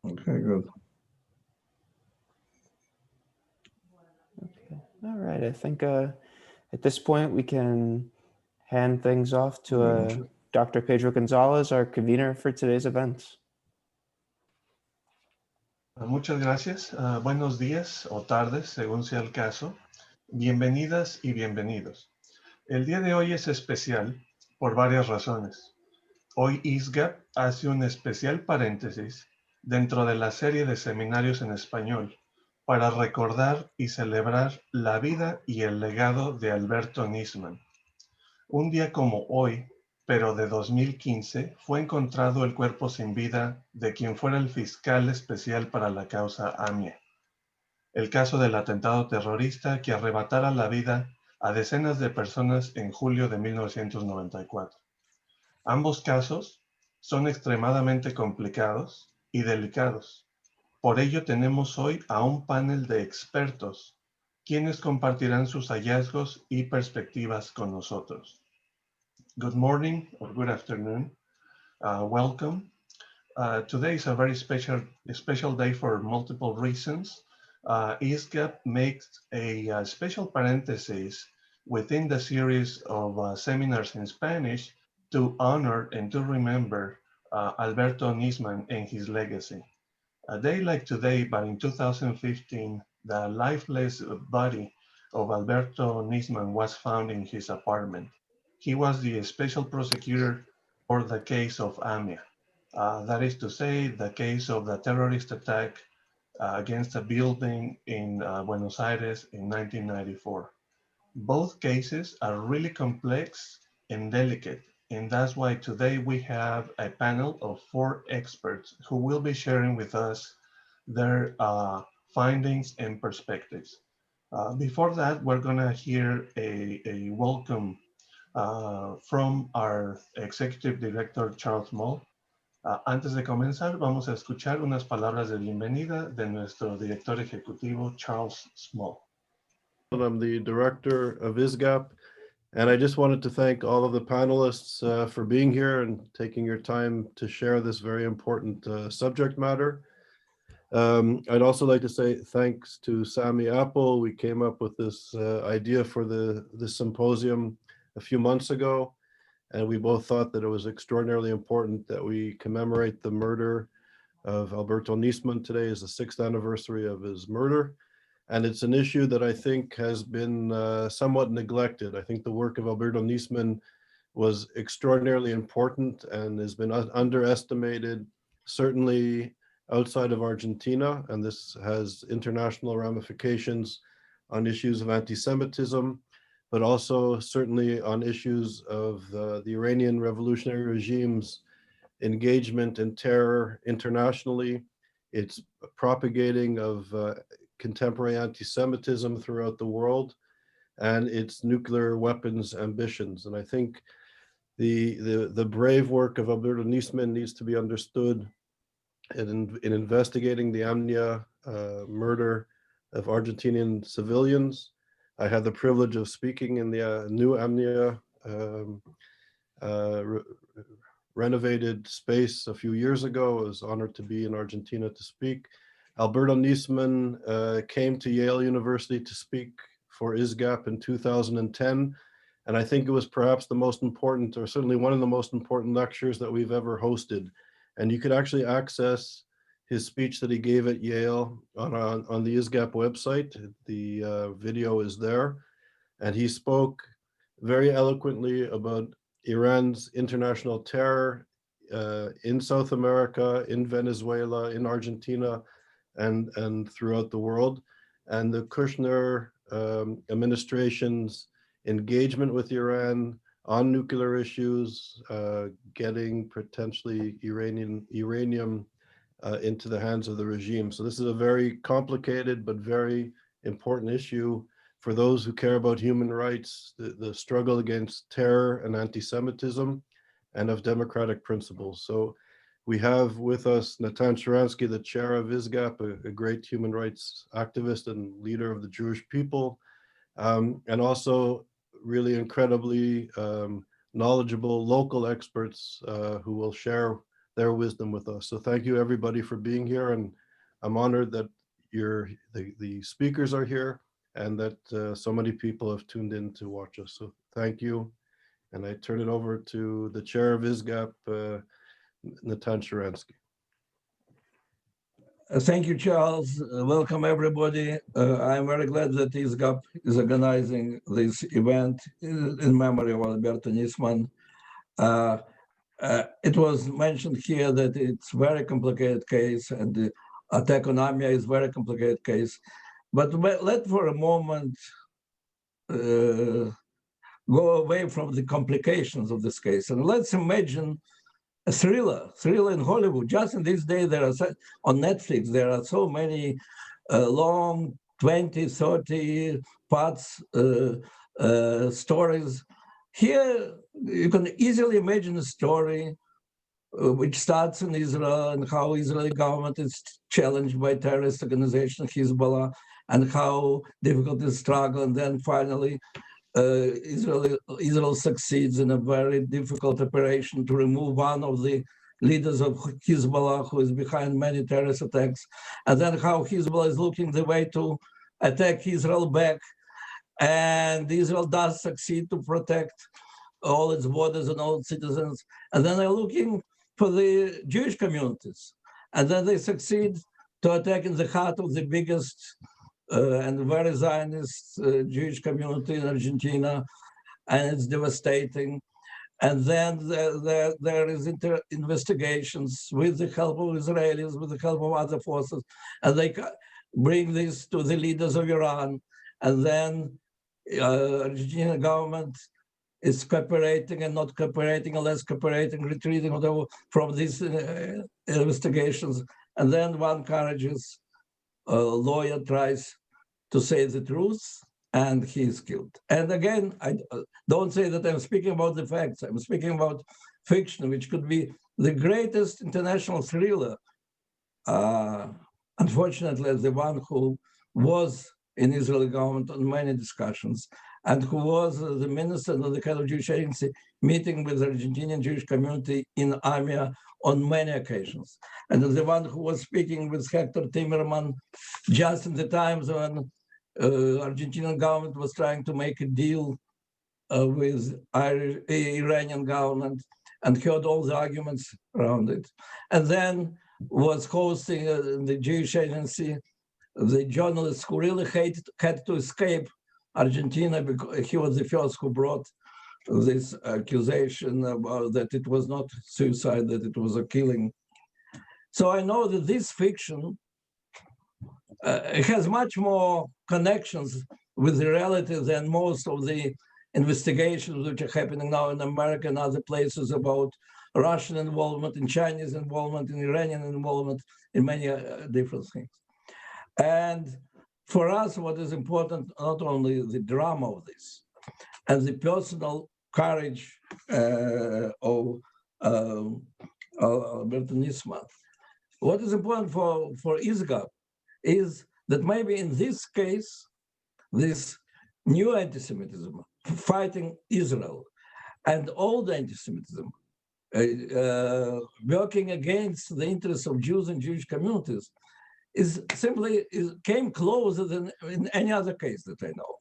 Okay, good. Okay. All right. I think at this point we can hand things off to Dr. Pedro Gonzalez, our convener for today's event. Muchas gracias. Buenos días o tardes, según sea el caso. Bienvenidas y bienvenidos. El día de hoy es especial por varias razones. Hoy ISGAP hace un especial paréntesis dentro de la serie de seminarios en español para recordar y celebrar la vida y el legado de Alberto Nisman. Un día como hoy, pero de 2015, fue encontrado el cuerpo sin vida de quien fuera el fiscal especial para la causa AMIA, el caso del atentado terrorista que arrebatara la vida a decenas de personas en julio de 1994. Ambos casos son extremadamente complicados y delicados. Por ello tenemos hoy a un panel de expertos, quienes compartirán sus hallazgos y perspectivas con nosotros. Good morning or good afternoon. Welcome. Today is a very special day for multiple reasons. ISGAP makes a special parenthesis within the series of seminars in Spanish to honor and to remember Alberto Nisman and his legacy. A day like today, but in 2015, the lifeless body of Alberto Nisman was found in his apartment. He was the special prosecutor for the case of AMIA. That is to say, the case of the terrorist attack against a building in Buenos Aires in 1994. Both cases are really complex and delicate, and that's why today we have a panel of 4 experts who will be sharing with us their findings and perspectives. Before that, we're gonna hear a welcome from our Executive Director, Charles Moll. Antes de comenzar, vamos a escuchar unas palabras de bienvenida de nuestro director ejecutivo, Charles Small. I'm the director of ISGAP, and I just wanted to thank all of the panelists for being here and taking your time to share this very important subject matter. I'd also like to say thanks to Sami Apple. We came up with this idea for this symposium a few months ago, and we both thought that it was extraordinarily important that we commemorate the murder of Alberto Nisman. Today is the 6th anniversary of his murder. And it's an issue that I think has been somewhat neglected. I think the work of Alberto Nisman was extraordinarily important and has been underestimated, certainly outside of Argentina. And this has international ramifications on issues of anti-Semitism, but also certainly on issues of the Iranian revolutionary regime's engagement in terror internationally, its propagating of contemporary anti-Semitism throughout the world, and its nuclear weapons ambitions. And I think the brave work of Alberto Nisman needs to be understood in investigating the AMNIA murder of Argentinian civilians. I had the privilege of speaking in the new AMNIA renovated space a few years ago. I was honored to be in Argentina to speak. Alberto Nisman came to Yale University to speak for ISGAP in 2010. And I think it was perhaps the most important, or certainly one of the most important lectures that we've ever hosted. And you could actually access his speech that he gave at Yale on the ISGAP website. The video is there. And he spoke very eloquently about Iran's international terror in South America, in Venezuela, in Argentina, and throughout the world. And the Kushner administration's engagement with Iran on nuclear issues, getting potentially uranium into the hands of the regime. So this is a very complicated but very important issue for those who care about human rights, the struggle against terror and anti-Semitism, and of democratic principles. So we have with us Natan Sharansky, the chair of ISGAP, a great human rights activist and leader of the Jewish people, and also really incredibly knowledgeable local experts who will share their wisdom with us. So thank you everybody for being here, and I'm honored that the speakers are here and that so many people have tuned in to watch us. So thank you. And I turn it over to the chair of ISGAP, Natan Sharansky. Thank you, Charles. Welcome, everybody. I'm very glad that ISGAP is organizing this event in memory of Alberto Nisman. It was mentioned here that it's a very complicated case, and the attack on AMIA is a very complicated case. But let for a moment go away from the complications of this case, and let's imagine a thriller in Hollywood. Just in these days, there are on Netflix, there are so many long 20, 30 parts stories. Here, you can easily imagine a story which starts in Israel and how Israeli government is challenged by terrorist organization Hezbollah and how difficult the struggle, and then finally Israel succeeds in a very difficult operation to remove one of the leaders of Hezbollah, who is behind many terrorist attacks, and then how Hezbollah is looking the way to attack Israel back, and Israel does succeed to protect all its borders and all its citizens, and then they're looking for the Jewish communities, and then they succeed to attack in the heart of the biggest and very Zionist Jewish community in Argentina, and it's devastating. And then there is investigations with the help of Israelis, with the help of other forces, and they bring this to the leaders of Iran. And then Argentine government is cooperating and not cooperating, or less cooperating, retreating, whatever, from these investigations. And then one courageous lawyer tries to say the truth, and he is killed. And again, I don't say that I'm speaking about the facts. I'm speaking about fiction, which could be the greatest international thriller. Unfortunately, the one who was in Israeli government on many discussions, and who was the minister of the head of Jewish agency, meeting with the Argentinian Jewish community in AMIA on many occasions. And the one who was speaking with Hector Timerman just in the times when Argentinian government was trying to make a deal with Iranian government, and heard all the arguments around it. And then was hosting the Jewish agency, the journalist who really had to escape Argentina, because he was the first who brought this accusation about that it was not suicide, that it was a killing. So I know that this fiction it has much more connections with the reality than most of the investigations which are happening now in America and other places about Russian involvement, in Chinese involvement, in Iranian involvement, in many different things. And for us, what is important, not only the drama of this and the personal courage of Alberto Nisman, what is important for ISGAP is that maybe in this case, this new anti-Semitism, fighting Israel, and old anti-Semitism, working against the interests of Jews and Jewish communities, came closer than in any other case that I know.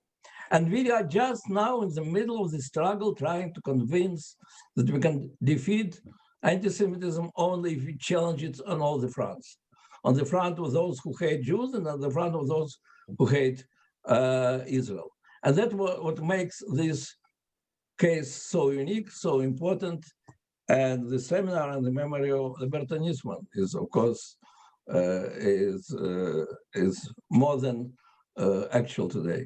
And we are just now in the middle of the struggle, trying to convince that we can defeat anti-Semitism only if we challenge it on all the fronts. On the front of those who hate Jews, and on the front of those who hate Israel. And that's what makes this case so unique, so important. And the seminar in the memory of Alberto Nisman is, of course, is more than actual today.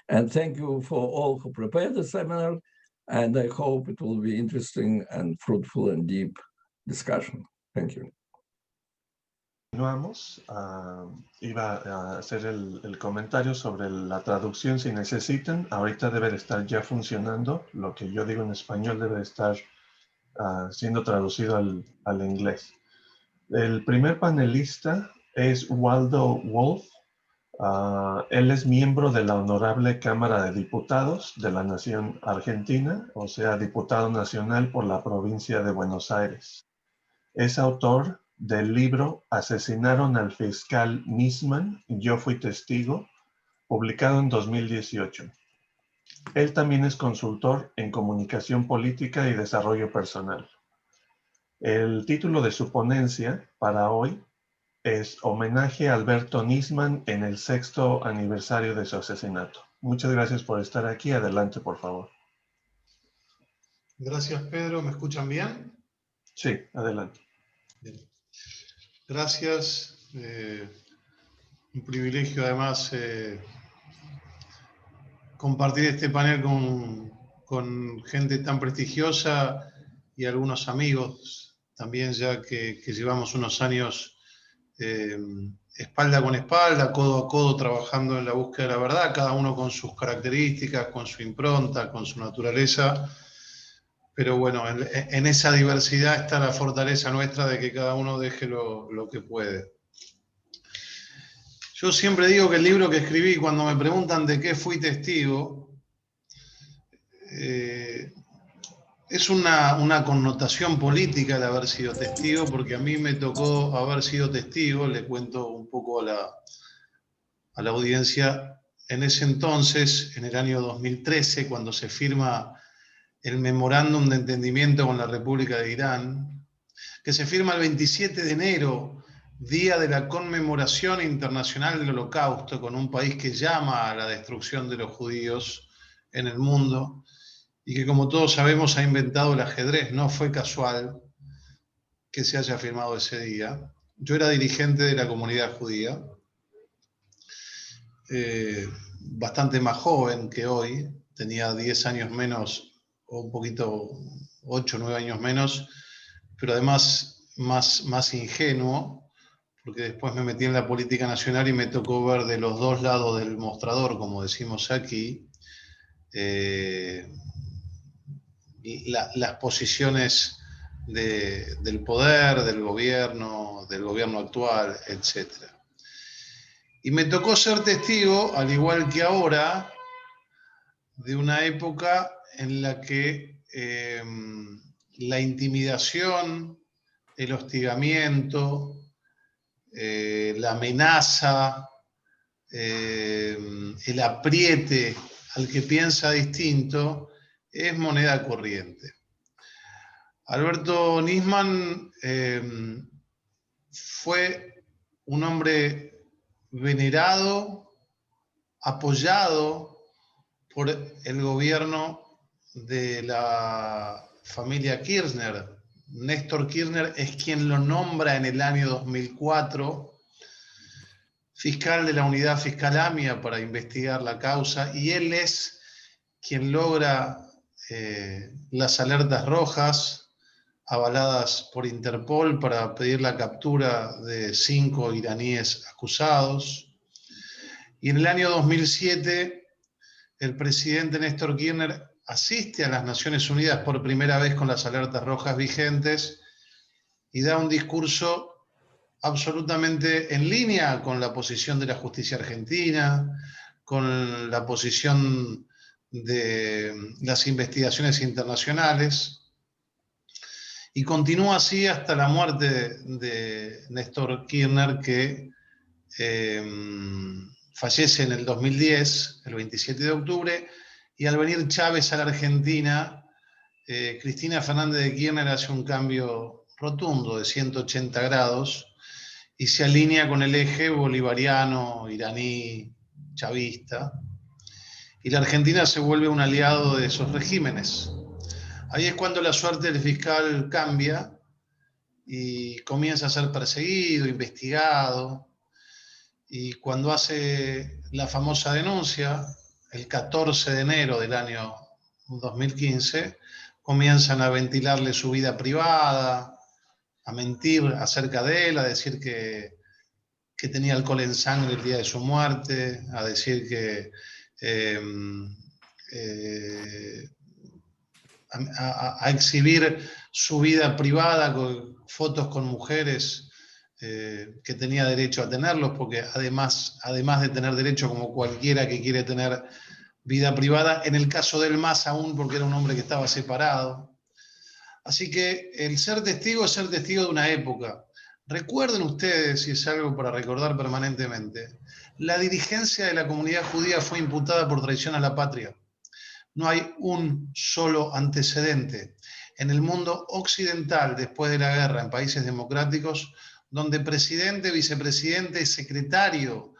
And thank you for all who prepared the seminar. And I hope it will be interesting and fruitful and deep discussion. Thank you. Continuamos. Iba a hacer el comentario sobre la traducción si necesitan. Ahorita debe de estar ya funcionando. Lo que yo digo en español debe de estar siendo traducido al inglés. El primer panelista es Waldo Wolf. Él es miembro de la Honorable Cámara de Diputados de la Nación Argentina, o sea, diputado nacional por la provincia de Buenos Aires. Es autor del libro Asesinaron al fiscal Nisman, yo fui testigo, publicado en 2018. Él también es consultor en comunicación política y desarrollo personal. El título de su ponencia para hoy es Homenaje a Alberto Nisman en el 6º aniversario de su asesinato. Muchas gracias por estar aquí. Adelante, por favor. Gracias, Pedro. ¿Me escuchan bien? Sí, adelante. Bien. Gracias. Un privilegio, además, compartir este panel con gente tan prestigiosa y algunos amigos también, ya que llevamos unos años espalda con espalda, codo a codo, trabajando en la búsqueda de la verdad, cada uno con sus características, con su impronta, con su naturaleza. Pero bueno, en esa diversidad está la fortaleza nuestra de que cada uno deje lo que puede. Yo siempre digo que el libro que escribí, cuando me preguntan de qué fui testigo, es una connotación política el haber sido testigo, porque a mí me tocó haber sido testigo, le cuento un poco a la audiencia, en ese entonces, en el año 2013, cuando se firma el memorándum de entendimiento con la República de Irán, que se firma el 27 de enero, día de la conmemoración internacional del Holocausto, con un país que llama a la destrucción de los judíos en el mundo, y que, como todos sabemos, ha inventado el ajedrez. No fue casual que se haya firmado ese día. Yo era dirigente de la comunidad judía, bastante más joven que hoy, tenía 10 años menos, o un poquito, 8 o 9 años menos, pero además más ingenuo, porque después me metí en la política nacional y me tocó ver de los dos lados del mostrador, como decimos aquí, las posiciones del poder, del gobierno actual, etc. Y me tocó ser testigo, al igual que ahora, de una época en la que la intimidación, el hostigamiento, la amenaza, el apriete al que piensa distinto es moneda corriente. Alberto Nisman fue un hombre venerado, apoyado por el gobierno de la familia Kirchner. Néstor Kirchner es quien lo nombra en el año 2004 fiscal de la unidad fiscal AMIA para investigar la causa, y él es quien logra las alertas rojas avaladas por Interpol para pedir la captura de 5 iraníes acusados. Y en el año 2007, el presidente Néstor Kirchner asiste a las Naciones Unidas por primera vez con las alertas rojas vigentes y da un discurso absolutamente en línea con la posición de la justicia argentina, con la posición de las investigaciones internacionales, y continúa así hasta la muerte de Néstor Kirchner, que fallece en el 2010, el 27 de octubre, y al venir Chávez a la Argentina, Cristina Fernández de Kirchner hace un cambio rotundo de 180 grados y se alinea con el eje bolivariano, iraní, chavista, y la Argentina se vuelve un aliado de esos regímenes. Ahí es cuando la suerte del fiscal cambia y comienza a ser perseguido, investigado, y cuando hace la famosa denuncia, el 14 de enero del año 2015, comienzan a ventilarle su vida privada, a mentir acerca de él, a decir que tenía alcohol en sangre el día de su muerte, a decir que a exhibir su vida privada con fotos con mujeres que tenía derecho a tenerlos, porque además de tener derecho como cualquiera que quiere tener vida privada, en el caso de él más aún porque era un hombre que estaba separado. Así que el ser testigo es ser testigo de una época. Recuerden ustedes, y es algo para recordar permanentemente, la dirigencia de la comunidad judía fue imputada por traición a la patria. No hay un solo antecedente en el mundo occidental después de la guerra, en países democráticos, donde presidente, vicepresidente y secretario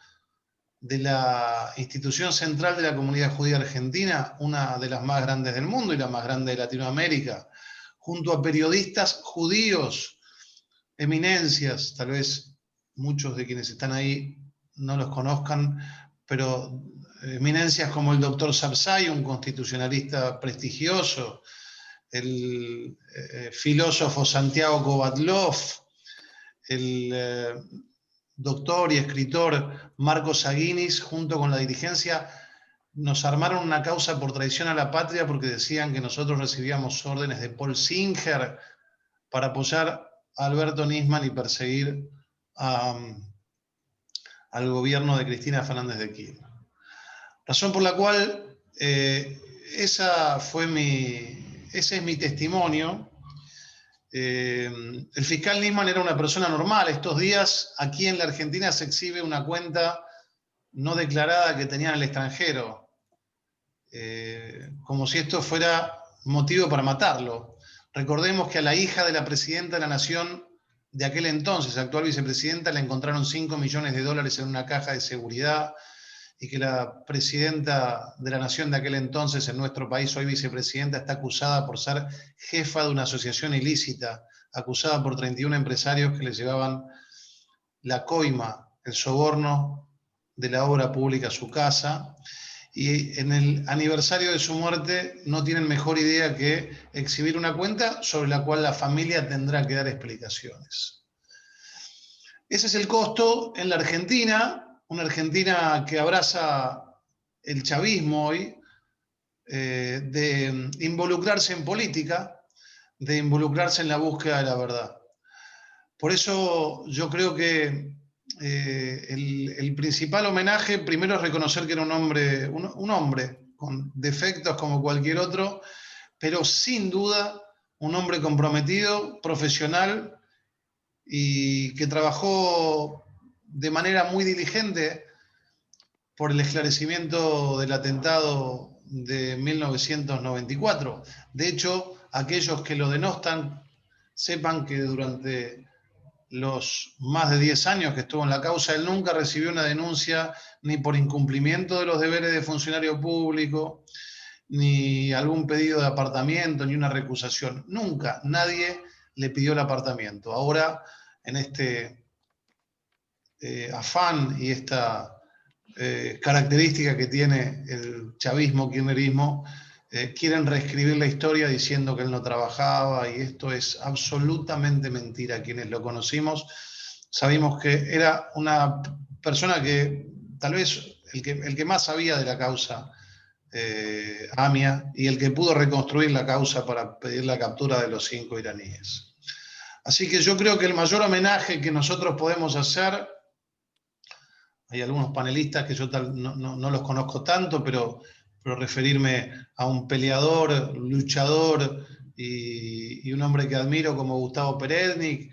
de la institución central de la comunidad judía argentina, una de las más grandes del mundo y la más grande de Latinoamérica, junto a periodistas judíos, eminencias, tal vez muchos de quienes están ahí no los conozcan, pero eminencias como el doctor Sabzai, un constitucionalista prestigioso, el filósofo Santiago Kovatlov, el doctor y escritor Marcos Aguinis, junto con la dirigencia, nos armaron una causa por traición a la patria porque decían que nosotros recibíamos órdenes de Paul Singer para apoyar a Alberto Nisman y perseguir al gobierno de Cristina Fernández de Kirchner. Razón por la cual ese es mi testimonio. El fiscal Nisman era una persona normal. Estos días aquí en la Argentina se exhibe una cuenta no declarada que tenía en el extranjero, como si esto fuera motivo para matarlo. Recordemos que a la hija de la presidenta de la Nación de aquel entonces, actual vicepresidenta, le encontraron $5 millones en una caja de seguridad, y que la presidenta de la Nación de aquel entonces en nuestro país, hoy vicepresidenta, está acusada por ser jefa de una asociación ilícita, acusada por 31 empresarios que le llevaban la coima, el soborno de la obra pública a su casa. Y en el aniversario de su muerte no tienen mejor idea que exhibir una cuenta sobre la cual la familia tendrá que dar explicaciones. Ese es el costo en la Argentina, una Argentina que abraza el chavismo hoy, de involucrarse en política, de involucrarse en la búsqueda de la verdad. Por eso yo creo que el principal homenaje primero es reconocer que era un hombre con defectos como cualquier otro, pero sin duda un hombre comprometido, profesional, y que trabajó de manera muy diligente por el esclarecimiento del atentado de 1994. De hecho, aquellos que lo denostan, sepan que durante los más de 10 años que estuvo en la causa, él nunca recibió una denuncia ni por incumplimiento de los deberes de funcionario público, ni algún pedido de apartamiento, ni una recusación. Nunca, nadie le pidió el apartamiento. Ahora, en este afán y esta característica que tiene el chavismo, kirchnerismo, quieren reescribir la historia diciendo que él no trabajaba, y esto es absolutamente mentira. Quienes lo conocimos sabíamos que era una persona que tal vez el que más sabía de la causa AMIA, y el que pudo reconstruir la causa para pedir la captura de los 5 iraníes. Así que yo creo que el mayor homenaje que nosotros podemos hacer, hay algunos panelistas que yo no los conozco tanto, pero referirme a un peleador, luchador y un hombre que admiro como Gustavo Perednik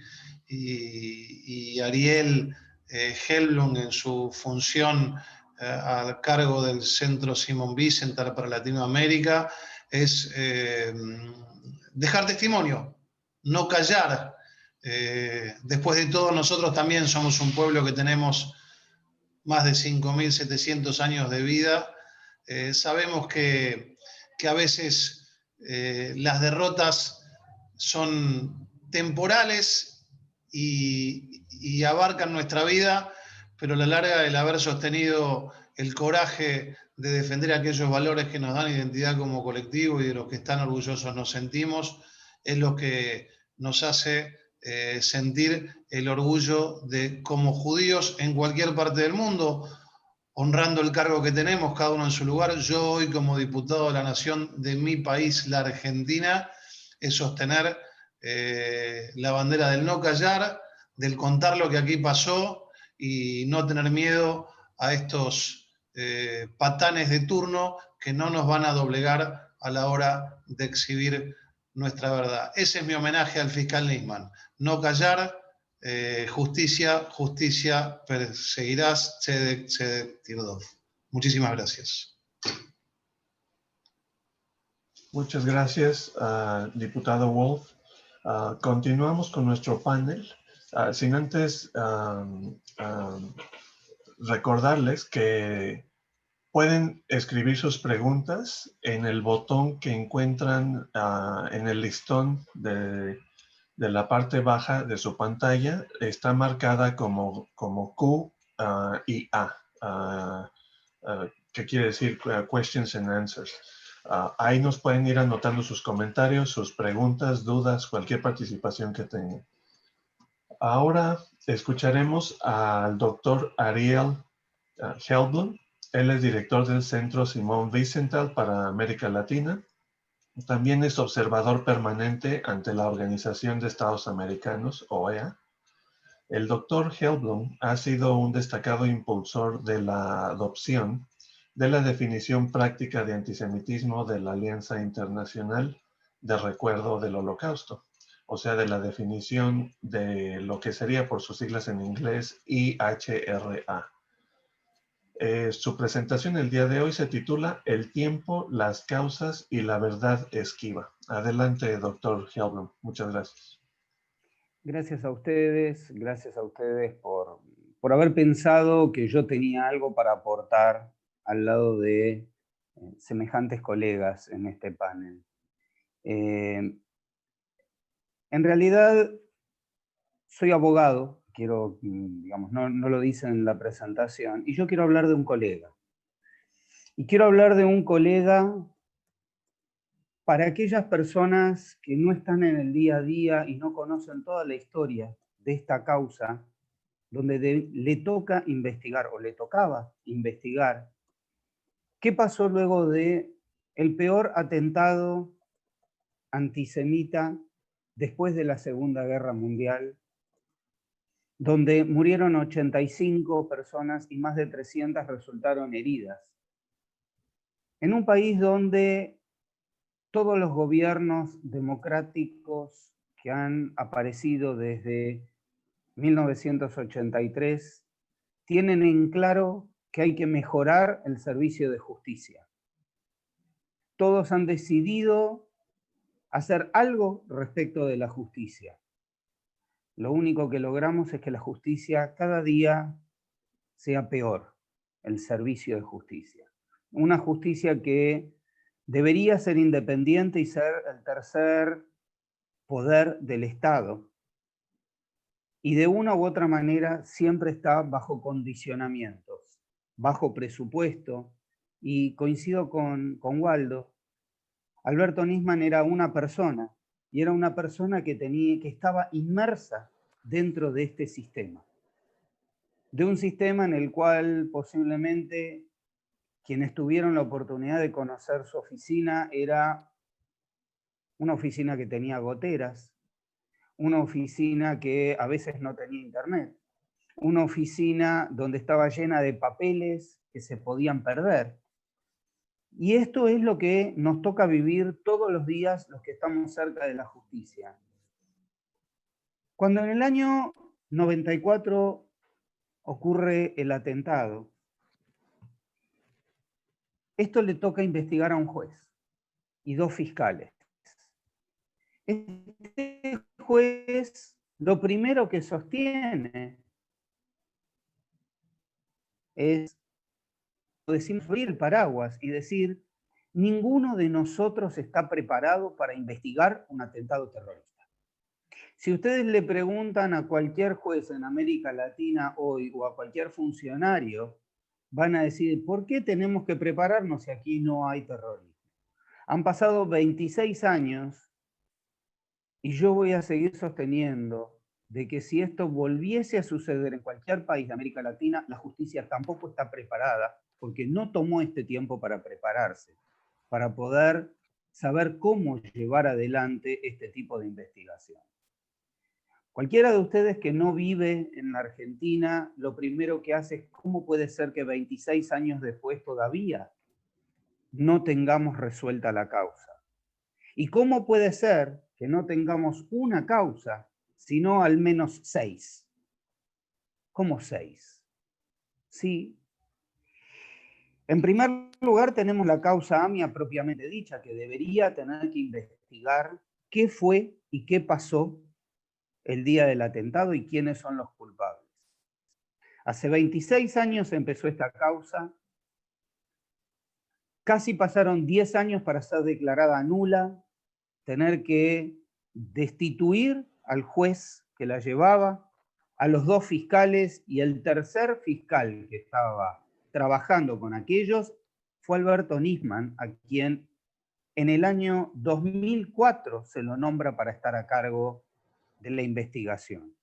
y Ariel Helblum en su función al cargo del Centro Simon Wiesenthal para Latinoamérica, es dejar testimonio, no callar. Después de todo, nosotros también somos un pueblo que tenemos más de 5.700 años de vida. Sabemos que a veces las derrotas son temporales y abarcan nuestra vida, pero a la larga el haber sostenido el coraje de defender aquellos valores que nos dan identidad como colectivo y de los que están orgullosos nos sentimos, es lo que nos hace sentir el orgullo de, como judíos en cualquier parte del mundo, honrando el cargo que tenemos, cada uno en su lugar. Yo hoy, como diputado de la Nación de mi país, la Argentina, es sostener la bandera del no callar, del contar lo que aquí pasó y no tener miedo a estos patanes de turno que no nos van a doblegar a la hora de exhibir nuestra verdad. Ese es mi homenaje al fiscal Nisman. No callar, justicia, justicia, perseguirás, Tzedek Tirdov. Muchísimas gracias. Muchas gracias, diputado Wolf. Continuamos con nuestro panel. Sin antes recordarles que pueden escribir sus preguntas en el botón que encuentran en el listón de la parte baja de su pantalla. Está marcada como Q y A, que quiere decir questions and answers. Ahí nos pueden ir anotando sus comentarios, sus preguntas, dudas, cualquier participación que tengan. Ahora escucharemos al doctor Ariel Helblum. Él es director del Centro Simón Wiesenthal para América Latina. También es observador permanente ante la Organización de Estados Americanos, OEA. El doctor Helblum ha sido un destacado impulsor de la adopción de la definición práctica de antisemitismo de la Alianza Internacional de Recuerdo del Holocausto, o sea, de la definición de lo que sería por sus siglas en inglés IHRA. Su presentación el día de hoy se titula El tiempo, las causas y la verdad esquiva. Adelante, doctor Helblum. Muchas gracias. Gracias a ustedes por haber pensado que yo tenía algo para aportar al lado de semejantes colegas en este panel. En realidad, soy abogado, digamos, no lo dice en la presentación, y yo quiero hablar de un colega. Y quiero hablar de un colega para aquellas personas que no están en el día a día y no conocen toda la historia de esta causa, donde le toca investigar, o le tocaba investigar, qué pasó luego de el peor atentado antisemita después de la Segunda Guerra Mundial, donde murieron 85 personas y más de 300 resultaron heridas. En un país donde todos los gobiernos democráticos que han aparecido desde 1983 tienen en claro que hay que mejorar el servicio de justicia. Todos han decidido hacer algo respecto de la justicia. Lo único que logramos es que la justicia cada día sea peor, el servicio de justicia. Una justicia que debería ser independiente y ser el tercer poder del Estado. Y de una u otra manera siempre está bajo condicionamientos, bajo presupuesto. Y coincido con Waldo, Alberto Nisman era una persona, y era una persona que estaba inmersa dentro de este sistema. De un sistema en el cual posiblemente quienes tuvieron la oportunidad de conocer su oficina era una oficina que tenía goteras, una oficina que a veces no tenía internet, una oficina donde estaba llena de papeles que se podían perder. Y esto es lo que nos toca vivir todos los días los que estamos cerca de la justicia. Cuando en el año 94 ocurre el atentado, esto le toca investigar a un juez y 2 fiscales. Este juez lo primero que sostiene es, decimos, abrir el paraguas y decir, ninguno de nosotros está preparado para investigar un atentado terrorista. Si ustedes le preguntan a cualquier juez en América Latina hoy o a cualquier funcionario, van a decir, ¿por qué tenemos que prepararnos si aquí no hay terrorismo? Han pasado 26 años y yo voy a seguir sosteniendo de que si esto volviese a suceder en cualquier país de América Latina, la justicia tampoco está preparada porque no tomó este tiempo para prepararse, para poder saber cómo llevar adelante este tipo de investigación. Cualquiera de ustedes que no vive en la Argentina, lo primero que hace es cómo puede ser que 26 años después todavía no tengamos resuelta la causa. ¿Y cómo puede ser que no tengamos una causa, sino al menos 6? ¿Cómo 6? Sí. En primer lugar, tenemos la causa AMIA propiamente dicha, que debería tener que investigar qué fue y qué pasó el día del atentado y quiénes son los culpables. Hace 26 años empezó esta causa. Casi pasaron 10 años para ser declarada nula, tener que destituir al juez que la llevaba, a los 2 fiscales, y el tercer fiscal que estaba trabajando con aquellos fue Alberto Nisman, a quien en el año 2004 se lo nombra para estar a cargo de la investigación.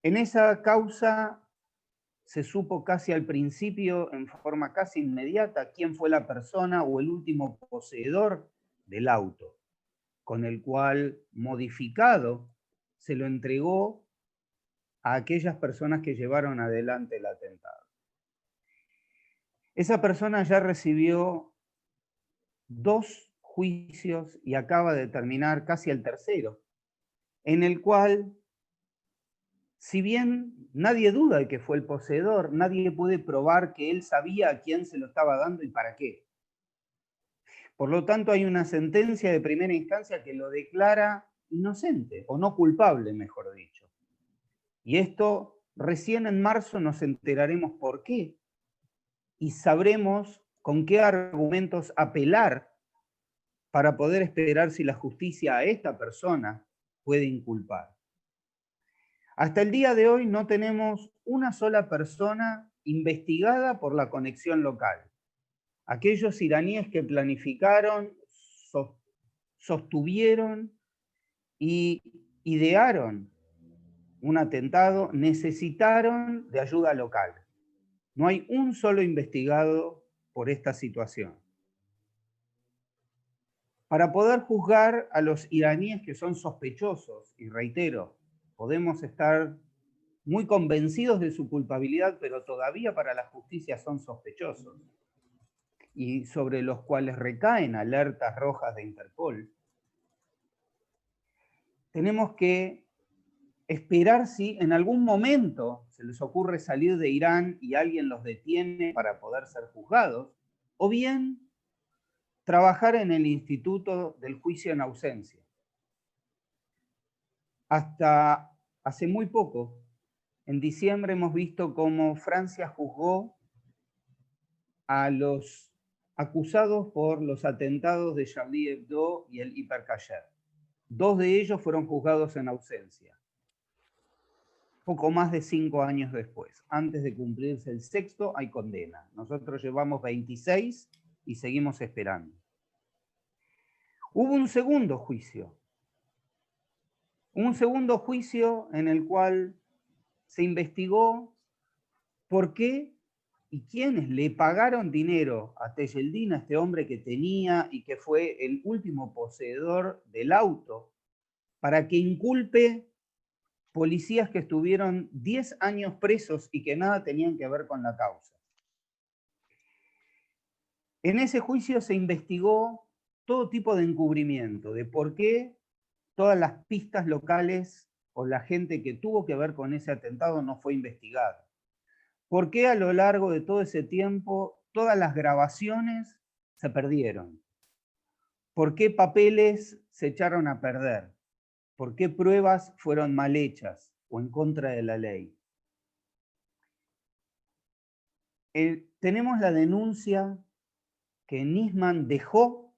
En esa causa se supo casi al principio, en forma casi inmediata, quién fue la persona o el último poseedor del auto, con el cual, modificado, se lo entregó a aquellas personas que llevaron adelante el atentado. Esa persona ya recibió 2 juicios y acaba de terminar casi el tercero, en el cual, si bien nadie duda de que fue el poseedor, nadie puede probar que él sabía a quién se lo estaba dando y para qué. Por lo tanto, hay una sentencia de primera instancia que lo declara inocente, o no culpable, mejor dicho. Y esto, recién en marzo nos enteraremos por qué, y sabremos con qué argumentos apelar para poder esperar si la justicia a esta persona puede inculpar. Hasta el día de hoy no tenemos una sola persona investigada por la conexión local. Aquellos iraníes que planificaron, sostuvieron y idearon un atentado necesitaron de ayuda local. No hay un solo investigado por esta situación. Para poder juzgar a los iraníes que son sospechosos, y reitero, podemos estar muy convencidos de su culpabilidad, pero todavía para la justicia son sospechosos, y sobre los cuales recaen alertas rojas de Interpol, tenemos que esperar si en algún momento se les ocurre salir de Irán y alguien los detiene para poder ser juzgados, o bien trabajar en el Instituto del Juicio en Ausencia. Hasta hace muy poco, en diciembre, hemos visto cómo Francia juzgó a los acusados por los atentados de Charlie Hebdo y el Hypercacher. 2 de ellos fueron juzgados en ausencia. Poco más de 5 años después. Antes de cumplirse el 6º, hay condena. Nosotros llevamos 26 y seguimos esperando. Hubo un segundo juicio. Un segundo juicio en el cual se investigó por qué y quiénes le pagaron dinero a Tejeldín, a este hombre que tenía y que fue el último poseedor del auto, para que inculpe policías que estuvieron 10 años presos y que nada tenían que ver con la causa. En ese juicio se investigó todo tipo de encubrimiento, de por qué todas las pistas locales o la gente que tuvo que ver con ese atentado no fue investigada. ¿Por qué a lo largo de todo ese tiempo todas las grabaciones se perdieron? ¿Por qué papeles se echaron a perder? ¿Por qué pruebas fueron mal hechas o en contra de la ley? Tenemos la denuncia que Nisman dejó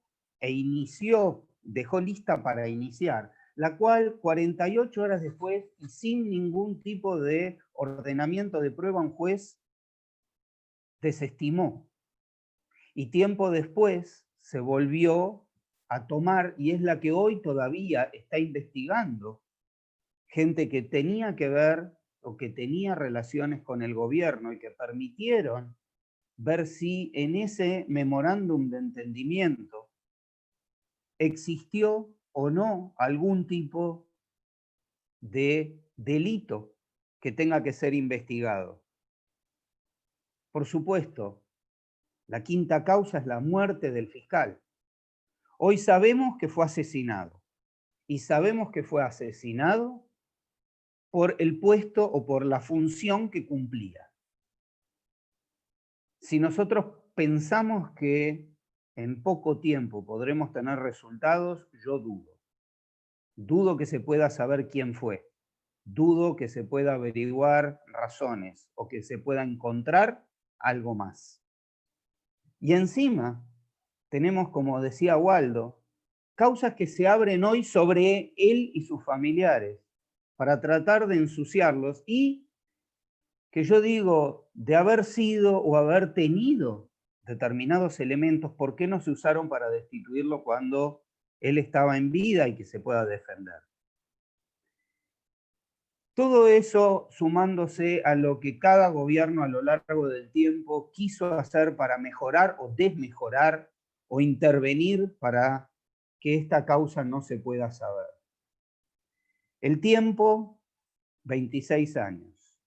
dejó lista para iniciar, la cual 48 horas después y sin ningún tipo de ordenamiento de prueba, un juez desestimó. Y tiempo después se volvió a tomar y es la que hoy todavía está investigando gente que tenía que ver o que tenía relaciones con el gobierno y que permitieron ver si en ese memorándum de entendimiento existió o no algún tipo de delito que tenga que ser investigado. Por supuesto, la quinta causa es la muerte del fiscal. Hoy sabemos que fue asesinado. Y sabemos que fue asesinado por el puesto o por la función que cumplía. Si nosotros pensamos que en poco tiempo podremos tener resultados, yo dudo. Dudo que se pueda saber quién fue. Dudo que se pueda averiguar razones o que se pueda encontrar algo más. Y encima tenemos, como decía Waldo, causas que se abren hoy sobre él y sus familiares para tratar de ensuciarlos y que yo digo, de haber sido o haber tenido determinados elementos, ¿por qué no se usaron para destituirlo cuando él estaba en vida y que se pueda defender? Todo eso sumándose a lo que cada gobierno a lo largo del tiempo quiso hacer para mejorar o desmejorar o intervenir para que esta causa no se pueda saber. El tiempo, 26 años,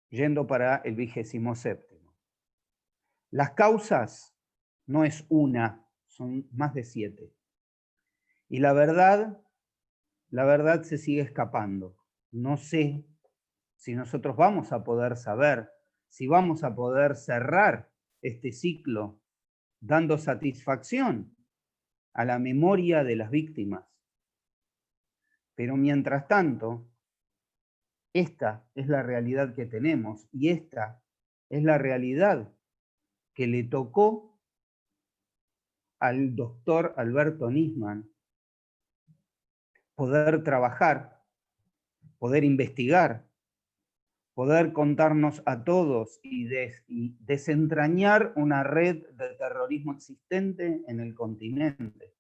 yendo para el 27º. Las causas no es una, son más de 7. Y la verdad se sigue escapando. No sé si nosotros vamos a poder saber, si vamos a poder cerrar este ciclo dando satisfacción a la memoria de las víctimas. Pero mientras tanto, esta es la realidad que tenemos y esta es la realidad que le tocó al doctor Alberto Nisman poder trabajar, poder investigar, poder contarnos a todos y desentrañar una red de terrorismo existente en el continente.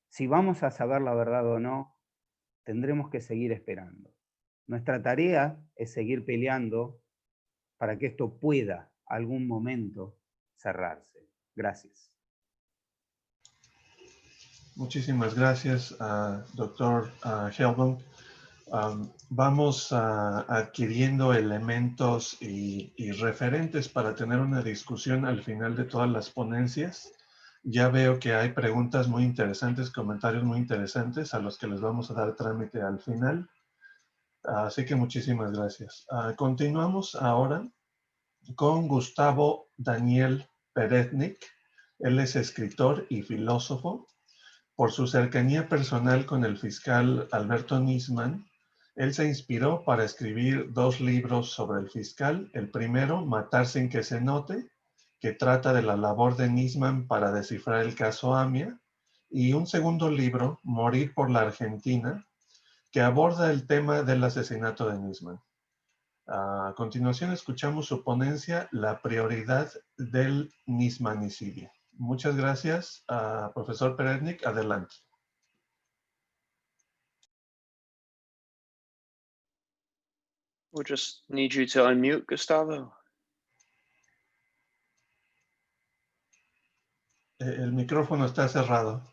Si vamos a saber la verdad o no, tendremos que seguir esperando. Nuestra tarea es seguir peleando para que esto pueda algún momento cerrarse. Gracias. Muchísimas gracias, doctor Hellblum. Vamos adquiriendo elementos y referentes para tener una discusión al final de todas las ponencias. Ya veo que hay preguntas muy interesantes, comentarios muy interesantes a los que les vamos a dar trámite al final. Así que muchísimas gracias. Continuamos ahora con Gustavo Daniel Peretnik. Él es escritor y filósofo. Por su cercanía personal con el fiscal Alberto Nisman, él se inspiró para escribir 2 libros sobre el fiscal. El primero, Matar sin que se note, que trata de la labor de Nisman para descifrar el caso AMIA. Y un segundo libro, Morir por la Argentina, que aborda el tema del asesinato de Nisman. A continuación escuchamos su ponencia, La prioridad del nismanicidio. Muchas gracias, profesor Peretnik. Adelante. We'll just need you to unmute, Gustavo. El micrófono está cerrado.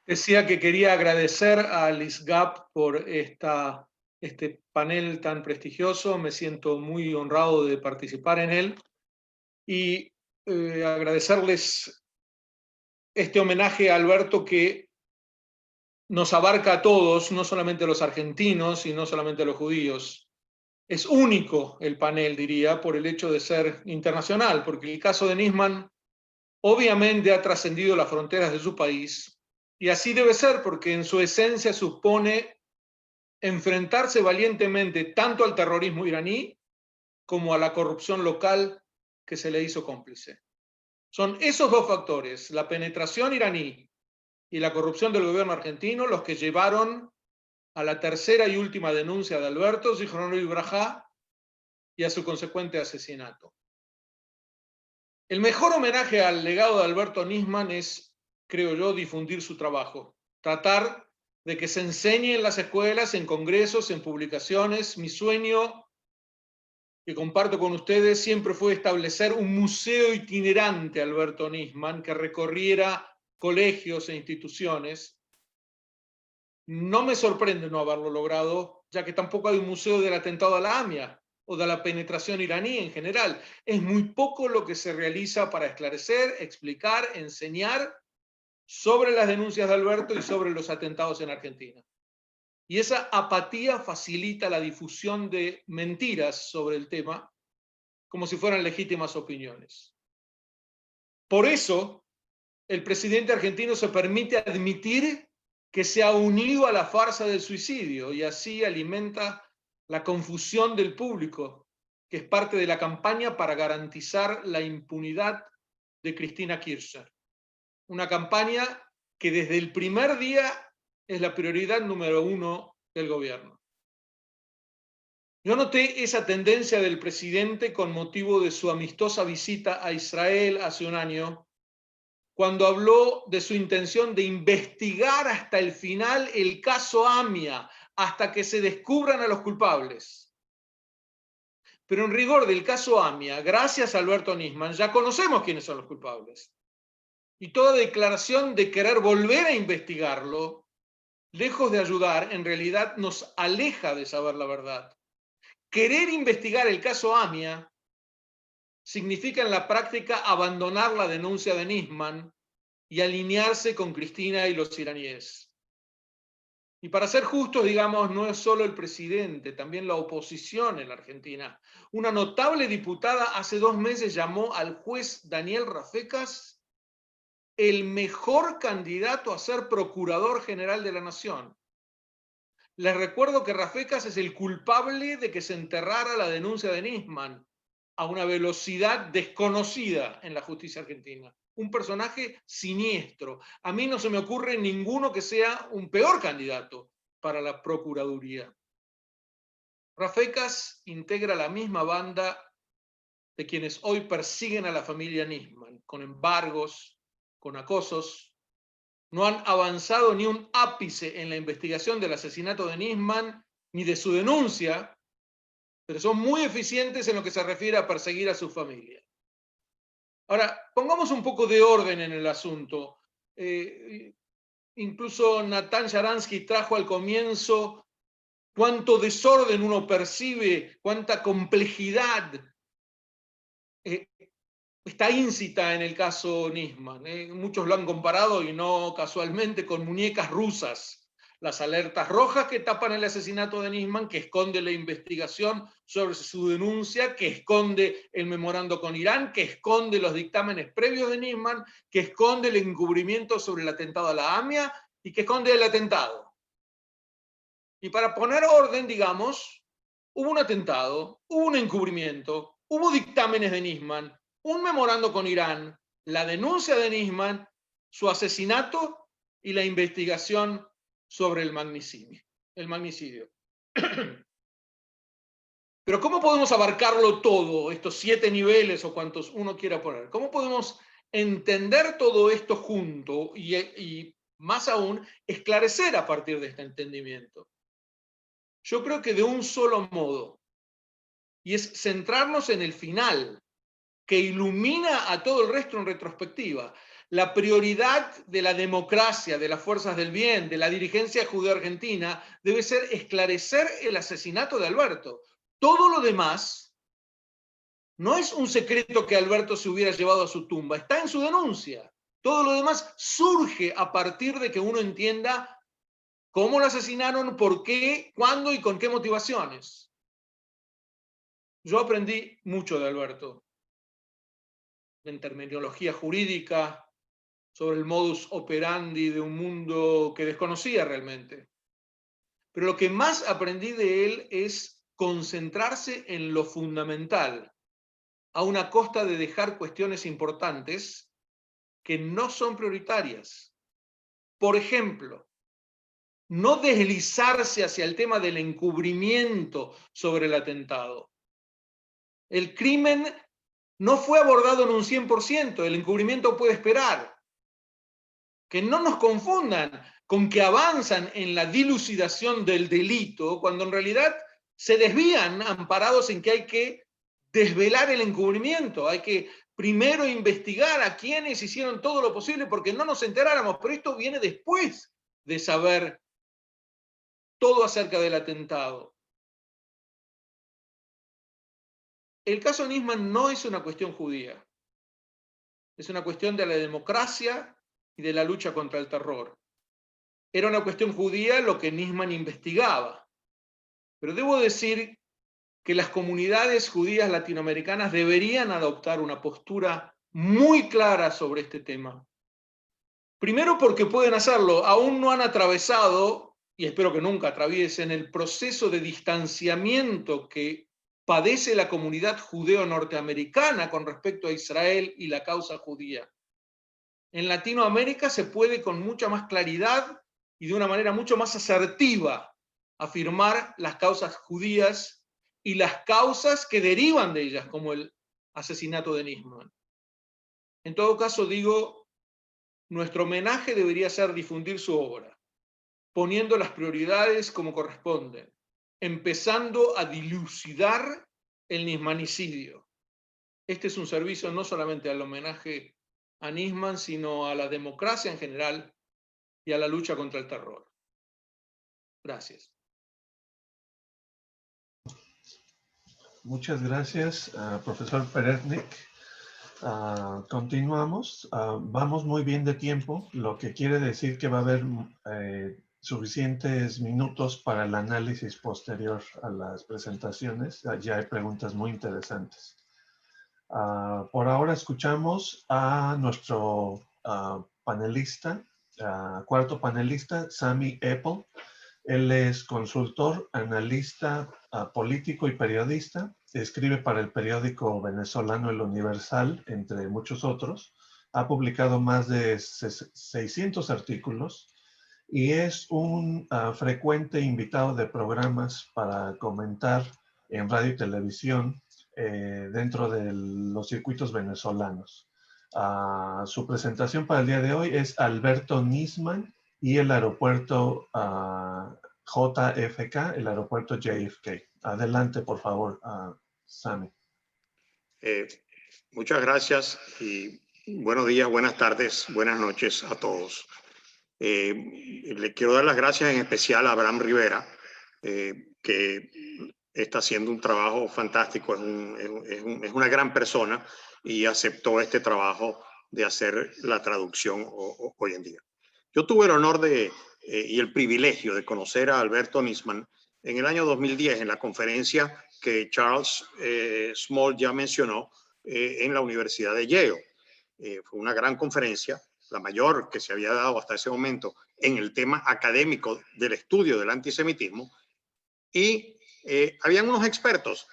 Decía que quería agradecer al ISGAP por este panel tan prestigioso. Me siento muy honrado de participar en él y agradecerles este homenaje a Alberto que nos abarca a todos, no solamente a los argentinos y no solamente a los judíos. Es único el panel, diría, por el hecho de ser internacional, porque el caso de Nisman obviamente ha trascendido las fronteras de su país, y así debe ser, porque en su esencia supone enfrentarse valientemente tanto al terrorismo iraní como a la corrupción local que se le hizo cómplice. Son esos 2 factores, la penetración iraní y la corrupción del gobierno argentino, los que llevaron a la tercera y última denuncia de Alberto, Zichrono Libraja, y a su consecuente asesinato. El mejor homenaje al legado de Alberto Nisman es, creo yo, difundir su trabajo. Tratar de que se enseñe en las escuelas, en congresos, en publicaciones. Mi sueño, que comparto con ustedes, siempre fue establecer un museo itinerante Alberto Nisman que recorriera colegios e instituciones. No me sorprende no haberlo logrado, ya que tampoco hay un museo del atentado a la AMIA o de la penetración iraní en general. Es muy poco lo que se realiza para esclarecer, explicar, enseñar sobre las denuncias de Alberto y sobre los atentados en Argentina. Y esa apatía facilita la difusión de mentiras sobre el tema, como si fueran legítimas opiniones. Por eso, el presidente argentino se permite admitir que se ha unido a la farsa del suicidio y así alimenta la confusión del público, que es parte de la campaña para garantizar la impunidad de Cristina Kirchner. Una campaña que desde el primer día es la prioridad número 1 del gobierno. Yo noté esa tendencia del presidente con motivo de su amistosa visita a Israel hace un año, cuando habló de su intención de investigar hasta el final el caso AMIA, hasta que se descubran a los culpables. Pero en rigor del caso AMIA, gracias a Alberto Nisman, ya conocemos quiénes son los culpables. Y toda declaración de querer volver a investigarlo, lejos de ayudar, en realidad nos aleja de saber la verdad. Querer investigar el caso AMIA significa en la práctica abandonar la denuncia de Nisman y alinearse con Cristina y los iraníes. Y para ser justos, digamos, no es solo el presidente, también la oposición en la Argentina. Una notable diputada hace 2 meses llamó al juez Daniel Rafecas el mejor candidato a ser procurador general de la nación. Les recuerdo que Rafecas es el culpable de que se enterrara la denuncia de Nisman a una velocidad desconocida en la justicia argentina. Un personaje siniestro. A mí no se me ocurre ninguno que sea un peor candidato para la procuraduría. Rafecas integra la misma banda de quienes hoy persiguen a la familia Nisman, con embargos, con acosos. No han avanzado ni un ápice en la investigación del asesinato de Nisman ni de su denuncia, pero son muy eficientes en lo que se refiere a perseguir a su familia. Ahora, pongamos un poco de orden en el asunto. Incluso Natan Sharansky trajo al comienzo cuánto desorden uno percibe, cuánta complejidad está íncita en el caso Nisman. Muchos lo han comparado, y no casualmente, con muñecas rusas. Las alertas rojas que tapan el asesinato de Nisman, que esconde la investigación sobre su denuncia, que esconde el memorando con Irán, que esconde los dictámenes previos de Nisman, que esconde el encubrimiento sobre el atentado a la AMIA y que esconde el atentado. Y para poner orden, digamos, hubo un atentado, hubo un encubrimiento, hubo dictámenes de Nisman, un memorando con Irán, la denuncia de Nisman, su asesinato y la investigación sobre el magnicidio. Pero ¿cómo podemos abarcarlo todo, estos 7 niveles o cuantos uno quiera poner? ¿Cómo podemos entender todo esto junto y más aún, esclarecer a partir de este entendimiento? Yo creo que de un solo modo, y es centrarnos en el final, que ilumina a todo el resto en retrospectiva. La prioridad de la democracia, de las fuerzas del bien, de la dirigencia judeo-argentina, debe ser esclarecer el asesinato de Alberto. Todo lo demás no es un secreto que Alberto se hubiera llevado a su tumba, está en su denuncia. Todo lo demás surge a partir de que uno entienda cómo lo asesinaron, por qué, cuándo y con qué motivaciones. Yo aprendí mucho de Alberto, en terminología jurídica, sobre el modus operandi de un mundo que desconocía realmente. Pero lo que más aprendí de él es concentrarse en lo fundamental, a una costa de dejar cuestiones importantes que no son prioritarias. Por ejemplo, no deslizarse hacia el tema del encubrimiento sobre el atentado. El crimen no fue abordado en un 100%, el encubrimiento puede esperar. Que no nos confundan con que avanzan en la dilucidación del delito, cuando en realidad se desvían amparados en que hay que desvelar el encubrimiento, hay que primero investigar a quienes hicieron todo lo posible porque no nos enteráramos, pero esto viene después de saber todo acerca del atentado. el caso Nisman no es una cuestión judía. Es una cuestión de la democracia y de la lucha contra el terror. Era una cuestión judía lo que Nisman investigaba. Pero debo decir que las comunidades judías latinoamericanas deberían adoptar una postura muy clara sobre este tema. Primero porque pueden hacerlo, aún no han atravesado, y espero que nunca atraviesen, el proceso de distanciamiento que padece la comunidad judeo-norteamericana con respecto a Israel y la causa judía. En Latinoamérica se puede con mucha más claridad y de una manera mucho más asertiva afirmar las causas judías y las causas que derivan de ellas, como el asesinato de Nisman. En todo caso, digo, nuestro homenaje debería ser difundir su obra, poniendo las prioridades como corresponden, empezando a dilucidar el nismanicidio. Este es un servicio no solamente al homenaje a Nisman, sino a la democracia en general y a la lucha contra el terror. Gracias. Muchas gracias, profesor Peretnik. Continuamos. Vamos muy bien de tiempo, lo que quiere decir que va a haber suficientes minutos para el análisis posterior a las presentaciones. Ya hay preguntas muy interesantes. Por ahora escuchamos a nuestro panelista, cuarto panelista, Sami Apple. Él es consultor, analista político y periodista. Escribe para el periódico venezolano El Universal, entre muchos otros. Ha publicado más de 600 artículos y es un frecuente invitado de programas para comentar en radio y televisión dentro de los circuitos venezolanos. Su presentación para el día de hoy es Alberto Nisman y el aeropuerto JFK, el aeropuerto JFK. Adelante, por favor, Sami. Muchas gracias y buenos días, buenas tardes, buenas noches a todos. Le quiero dar las gracias en especial a Abraham Rivera, que está haciendo un trabajo fantástico, es una gran persona y aceptó este trabajo de hacer la traducción hoy en día. Yo tuve el honor y el privilegio de conocer a Alberto Nisman en el año 2010 en la conferencia que Charles Small ya mencionó en la Universidad de Yale. Fue una gran conferencia, la mayor que se había dado hasta ese momento en el tema académico del estudio del antisemitismo, y habían unos expertos.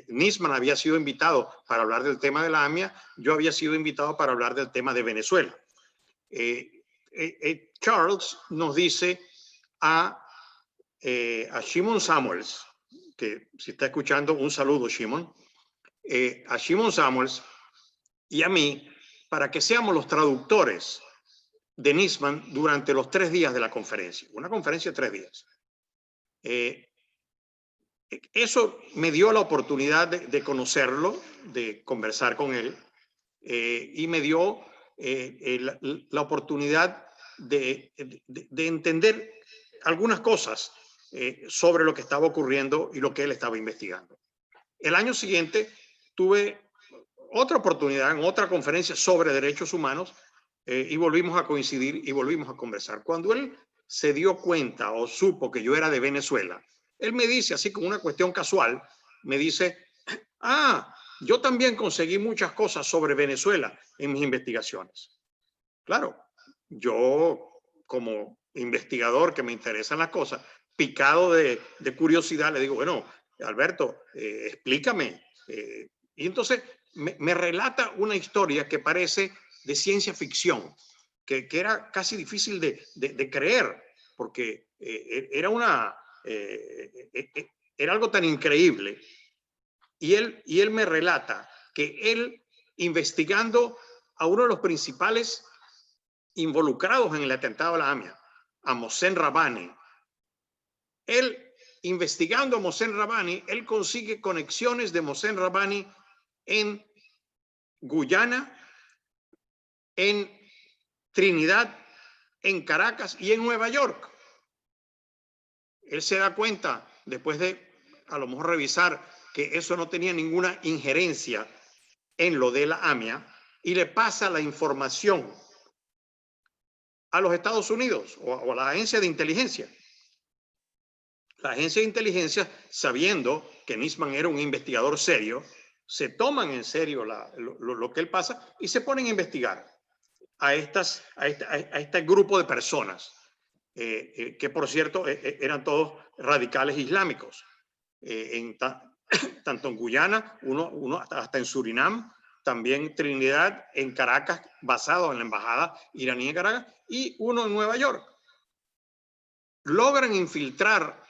Nisman había sido invitado para hablar del tema de la AMIA, yo había sido invitado para hablar del tema de Venezuela. Charles nos dice a Shimon Samuels, que si está escuchando, un saludo, Shimon, a Shimon Samuels y a mí, para que seamos los traductores de Nisman durante los 3 días de la conferencia, una conferencia de 3 días. Eso me dio la oportunidad de conocerlo, de conversar con él, y me dio la oportunidad de entender algunas cosas sobre lo que estaba ocurriendo y lo que él estaba investigando. El año siguiente tuve otra oportunidad en otra conferencia sobre derechos humanos y volvimos a coincidir y volvimos a conversar. Cuando él se dio cuenta o supo que yo era de Venezuela, él me dice, así como una cuestión casual, me dice, yo también conseguí muchas cosas sobre Venezuela en mis investigaciones. Claro, yo como investigador que me interesan las cosas, picado de curiosidad, le digo, bueno, Alberto, explícame. Y entonces me relata una historia que parece de ciencia ficción, que era casi difícil de creer, porque era algo tan increíble. Y él me relata que él, investigando a uno de los principales involucrados en el atentado a la AMIA, a Mohsen Rabbani, él, investigando a Mohsen Rabbani, él consigue conexiones de Mohsen Rabbani en Guyana, en Trinidad, en Caracas y en Nueva York. Él se da cuenta, después de a lo mejor revisar que eso no tenía ninguna injerencia en lo de la AMIA y le pasa la información a los Estados Unidos o a la agencia de inteligencia. La agencia de inteligencia, sabiendo que Nisman era un investigador serio, se toman en serio lo que él pasa y se ponen a investigar a este grupo de personas, que por cierto eran todos radicales islámicos. Tanto en Guyana, uno hasta en Surinam, también Trinidad, en Caracas, basado en la embajada iraní en Caracas, y uno en Nueva York. Logran infiltrar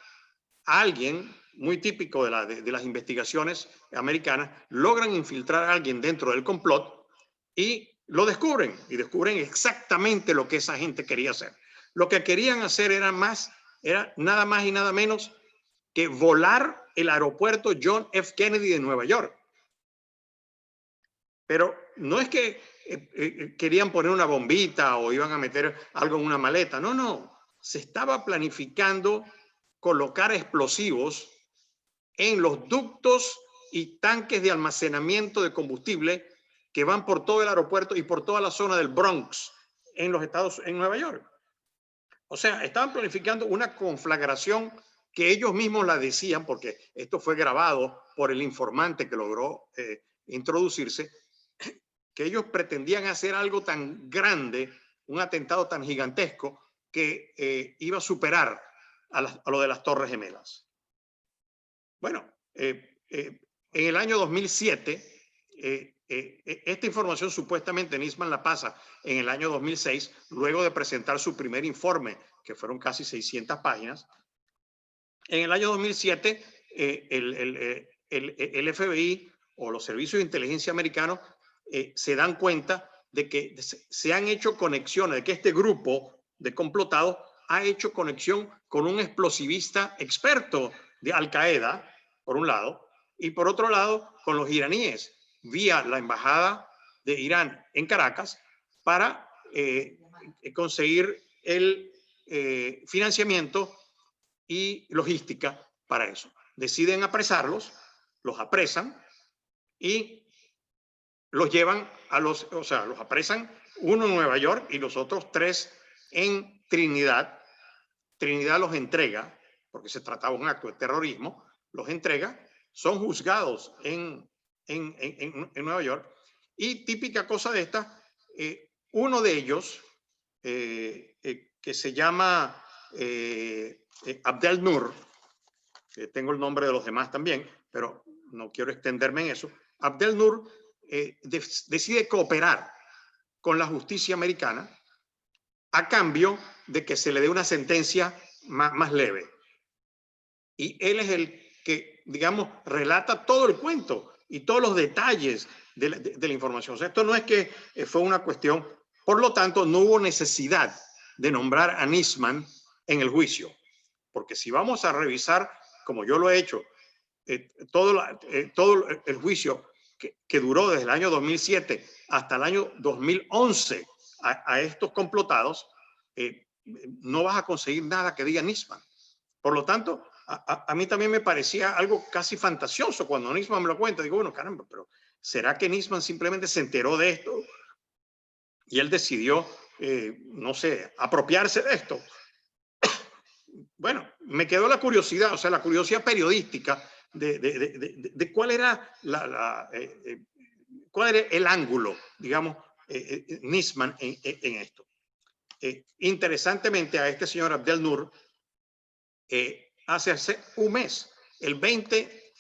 a alguien, muy típico de las investigaciones americanas, logran infiltrar a alguien dentro del complot y lo descubren, y descubren exactamente lo que esa gente quería hacer. Lo que querían hacer era nada más y nada menos que volar el aeropuerto John F. Kennedy de Nueva York. Pero no es que querían poner una bombita o iban a meter algo en una maleta. No, no. Se estaba planificando colocar explosivos en los ductos y tanques de almacenamiento de combustible que van por todo el aeropuerto y por toda la zona del Bronx en Nueva York. O sea, estaban planificando una conflagración que ellos mismos la decían, porque esto fue grabado por el informante que logró introducirse, que ellos pretendían hacer algo tan grande, un atentado tan gigantesco, que iba a superar a lo de las Torres Gemelas. Bueno, en el año 2007, esta información supuestamente Nisman la pasa en el año 2006, luego de presentar su primer informe, que fueron casi 600 páginas. En el año 2007, el FBI o los servicios de inteligencia americanos se dan cuenta de que se han hecho conexiones, de que este grupo de complotados ha hecho conexión con un explosivista experto de Al Qaeda, por un lado, y por otro lado, con los iraníes, vía la embajada de Irán en Caracas, para conseguir el financiamiento y logística para eso. Deciden apresarlos, los apresan y los llevan los apresan, uno en Nueva York y los otros 3 en Trinidad. Trinidad los entrega, porque se trataba de un acto de terrorismo, los entrega, son juzgados en Nueva York, y típica cosa de esta, uno de ellos, que se llama Abdel Nur, tengo el nombre de los demás también, pero no quiero extenderme en eso. Abdel Nur decide cooperar con la justicia americana a cambio de que se le dé una sentencia más leve. Y él es el que, digamos, relata todo el cuento y todos los detalles de la información. O sea, esto no es que fue una cuestión, por lo tanto, no hubo necesidad de nombrar a Nisman en el juicio. Porque si vamos a revisar, como yo lo he hecho, todo el juicio que duró desde el año 2007 hasta el año 2011 a estos complotados, no vas a conseguir nada que diga Nisman. Por lo tanto, a mí también me parecía algo casi fantasioso cuando Nisman me lo cuenta. Digo, bueno, caramba, pero ¿será que Nisman simplemente se enteró de esto y él decidió, no sé, apropiarse de esto? Bueno, me quedó la curiosidad, o sea, la curiosidad periodística de cuál era cuál era el ángulo, digamos, Nisman en esto. Interesantemente, a este señor Abdel Nur, hace un mes, el 20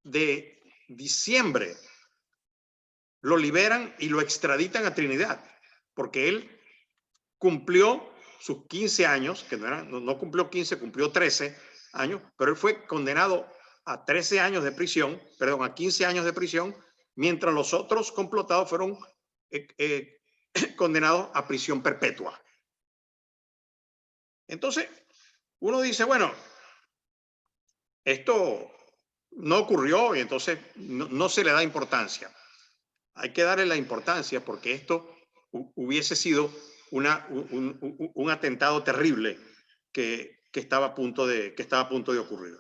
de diciembre, lo liberan y lo extraditan a Trinidad, porque él cumplió sus 15 años, que no cumplió 15, cumplió 13 años, pero él fue condenado a 13 años de prisión, perdón, a 15 años de prisión, mientras los otros complotados fueron condenados a prisión perpetua. Entonces, uno dice, bueno, esto no ocurrió y entonces no se le da importancia. Hay que darle la importancia porque esto hubiese sido un atentado terrible que estaba a punto de ocurrir.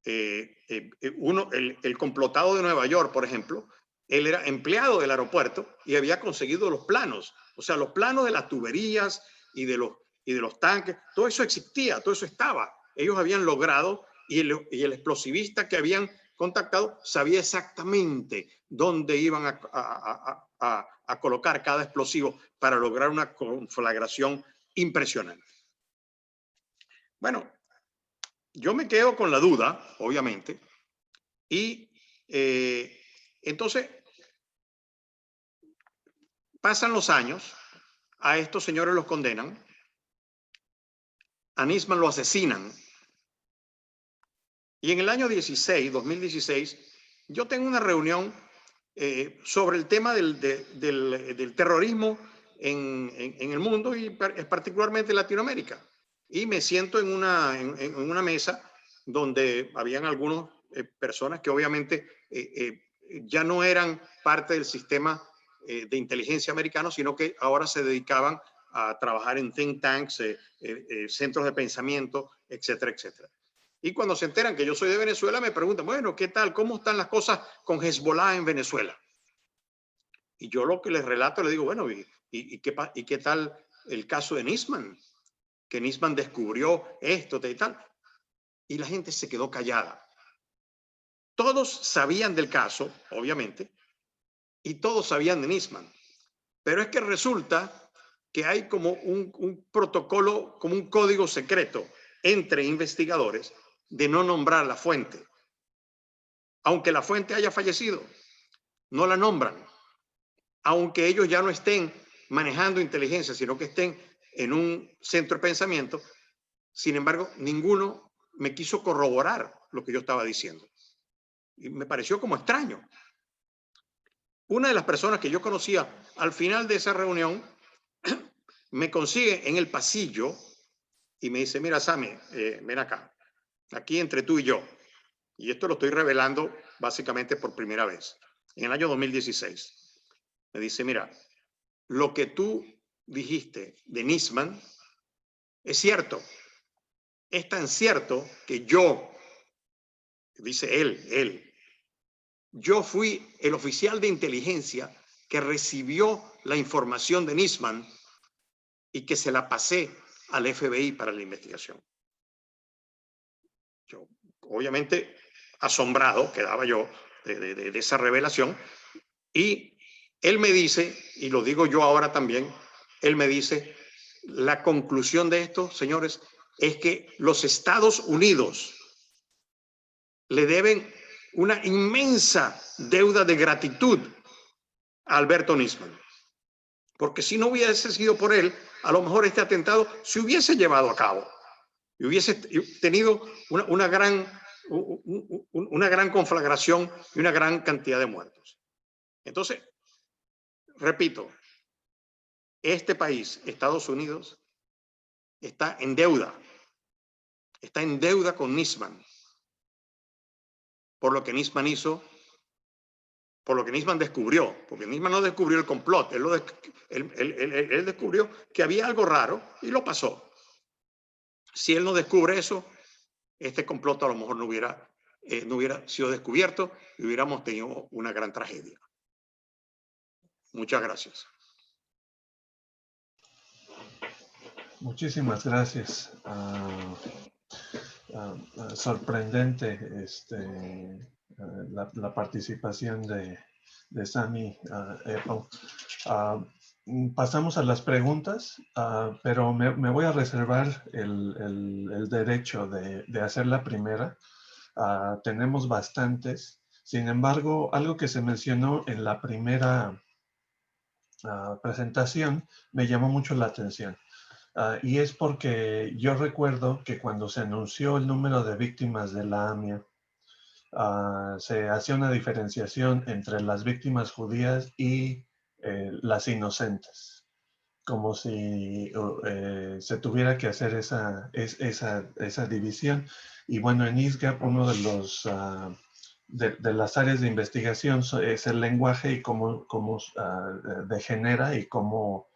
el complotado de Nueva York, por ejemplo, él era empleado del aeropuerto y había conseguido los planos, o sea, los planos de las tuberías y de los tanques, todo eso existía, todo eso estaba. Ellos habían logrado y el explosivista que habían contactado sabía exactamente dónde iban a colocar cada explosivo para lograr una conflagración impresionante. Bueno, yo me quedo con la duda, obviamente, y entonces pasan los años, a estos señores los condenan, a Nisman lo asesinan, y en el año 2016, yo tengo una reunión sobre el tema del terrorismo en el mundo y particularmente en Latinoamérica. Y me siento en una mesa donde habían algunas personas que obviamente ya no eran parte del sistema de inteligencia americano, sino que ahora se dedicaban a trabajar en think tanks, centros de pensamiento, etcétera, etcétera. Y cuando se enteran que yo soy de Venezuela, me preguntan, bueno, ¿qué tal? ¿Cómo están las cosas con Hezbollah en Venezuela? Y yo lo que les relato, les digo, bueno, ¿y qué tal el caso de Nisman? Que Nisman descubrió esto y tal. Y la gente se quedó callada. Todos sabían del caso, obviamente, y todos sabían de Nisman. Pero es que resulta que hay como un protocolo, como un código secreto entre investigadores de no nombrar la fuente. Aunque la fuente haya fallecido, no la nombran. Aunque ellos ya no estén manejando inteligencia, sino que estén en un centro de pensamiento, sin embargo, ninguno me quiso corroborar lo que yo estaba diciendo. Y me pareció como extraño. Una de las personas que yo conocía al final de esa reunión me consigue en el pasillo y me dice, mira, Sammy, ven acá, aquí entre tú y yo. Y esto lo estoy revelando básicamente por primera vez, en el año 2016. Me dice, mira, lo que tú dijiste de Nisman es cierto. Es tan cierto que yo, dice él, yo fui el oficial de inteligencia que recibió la información de Nisman y que se la pasé al FBI para la investigación. Yo, obviamente, asombrado quedaba yo de esa revelación. Y él me dice, y lo digo yo ahora también, él me dice, la conclusión de esto, señores, es que los Estados Unidos le deben una inmensa deuda de gratitud a Alberto Nisman. Porque si no hubiese sido por él, a lo mejor este atentado se hubiese llevado a cabo y hubiese tenido una gran conflagración y una gran cantidad de muertos. Entonces, repito, este país, Estados Unidos, está en deuda con Nisman, por lo que Nisman hizo, por lo que Nisman descubrió, porque Nisman no descubrió el complot, él descubrió que había algo raro y lo pasó. Si él no descubre eso, este complot a lo mejor no hubiera sido descubierto y hubiéramos tenido una gran tragedia. Muchas gracias. Muchísimas gracias. Sorprendente la participación de Sammy Apple. Pasamos a las preguntas, pero me voy a reservar el derecho de hacer la primera. Tenemos bastantes. Sin embargo, algo que se mencionó en la primera presentación me llamó mucho la atención. Y es porque yo recuerdo que cuando se anunció el número de víctimas de la AMIA, se hacía una diferenciación entre las víctimas judías y las inocentes, como si se tuviera que hacer esa división. Y bueno, en ISGAP uno de los de las áreas de investigación es el lenguaje y cómo degenera y cómo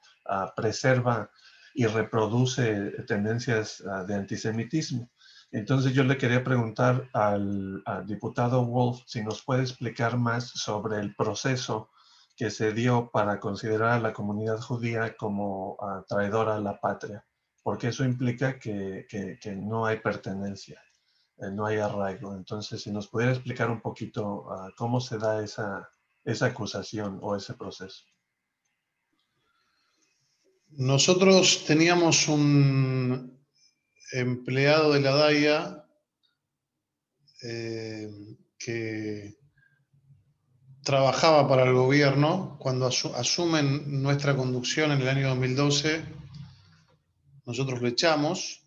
preserva y reproduce tendencias de antisemitismo. Entonces yo le quería preguntar al diputado Wolf si nos puede explicar más sobre el proceso que se dio para considerar a la comunidad judía como traidora a la patria, porque eso implica que no hay pertenencia, no hay arraigo. Entonces, si nos pudiera explicar un poquito cómo se da esa acusación o ese proceso. Nosotros teníamos un empleado de la DAIA que trabajaba para el gobierno. Cuando asumen nuestra conducción en el año 2012, nosotros lo echamos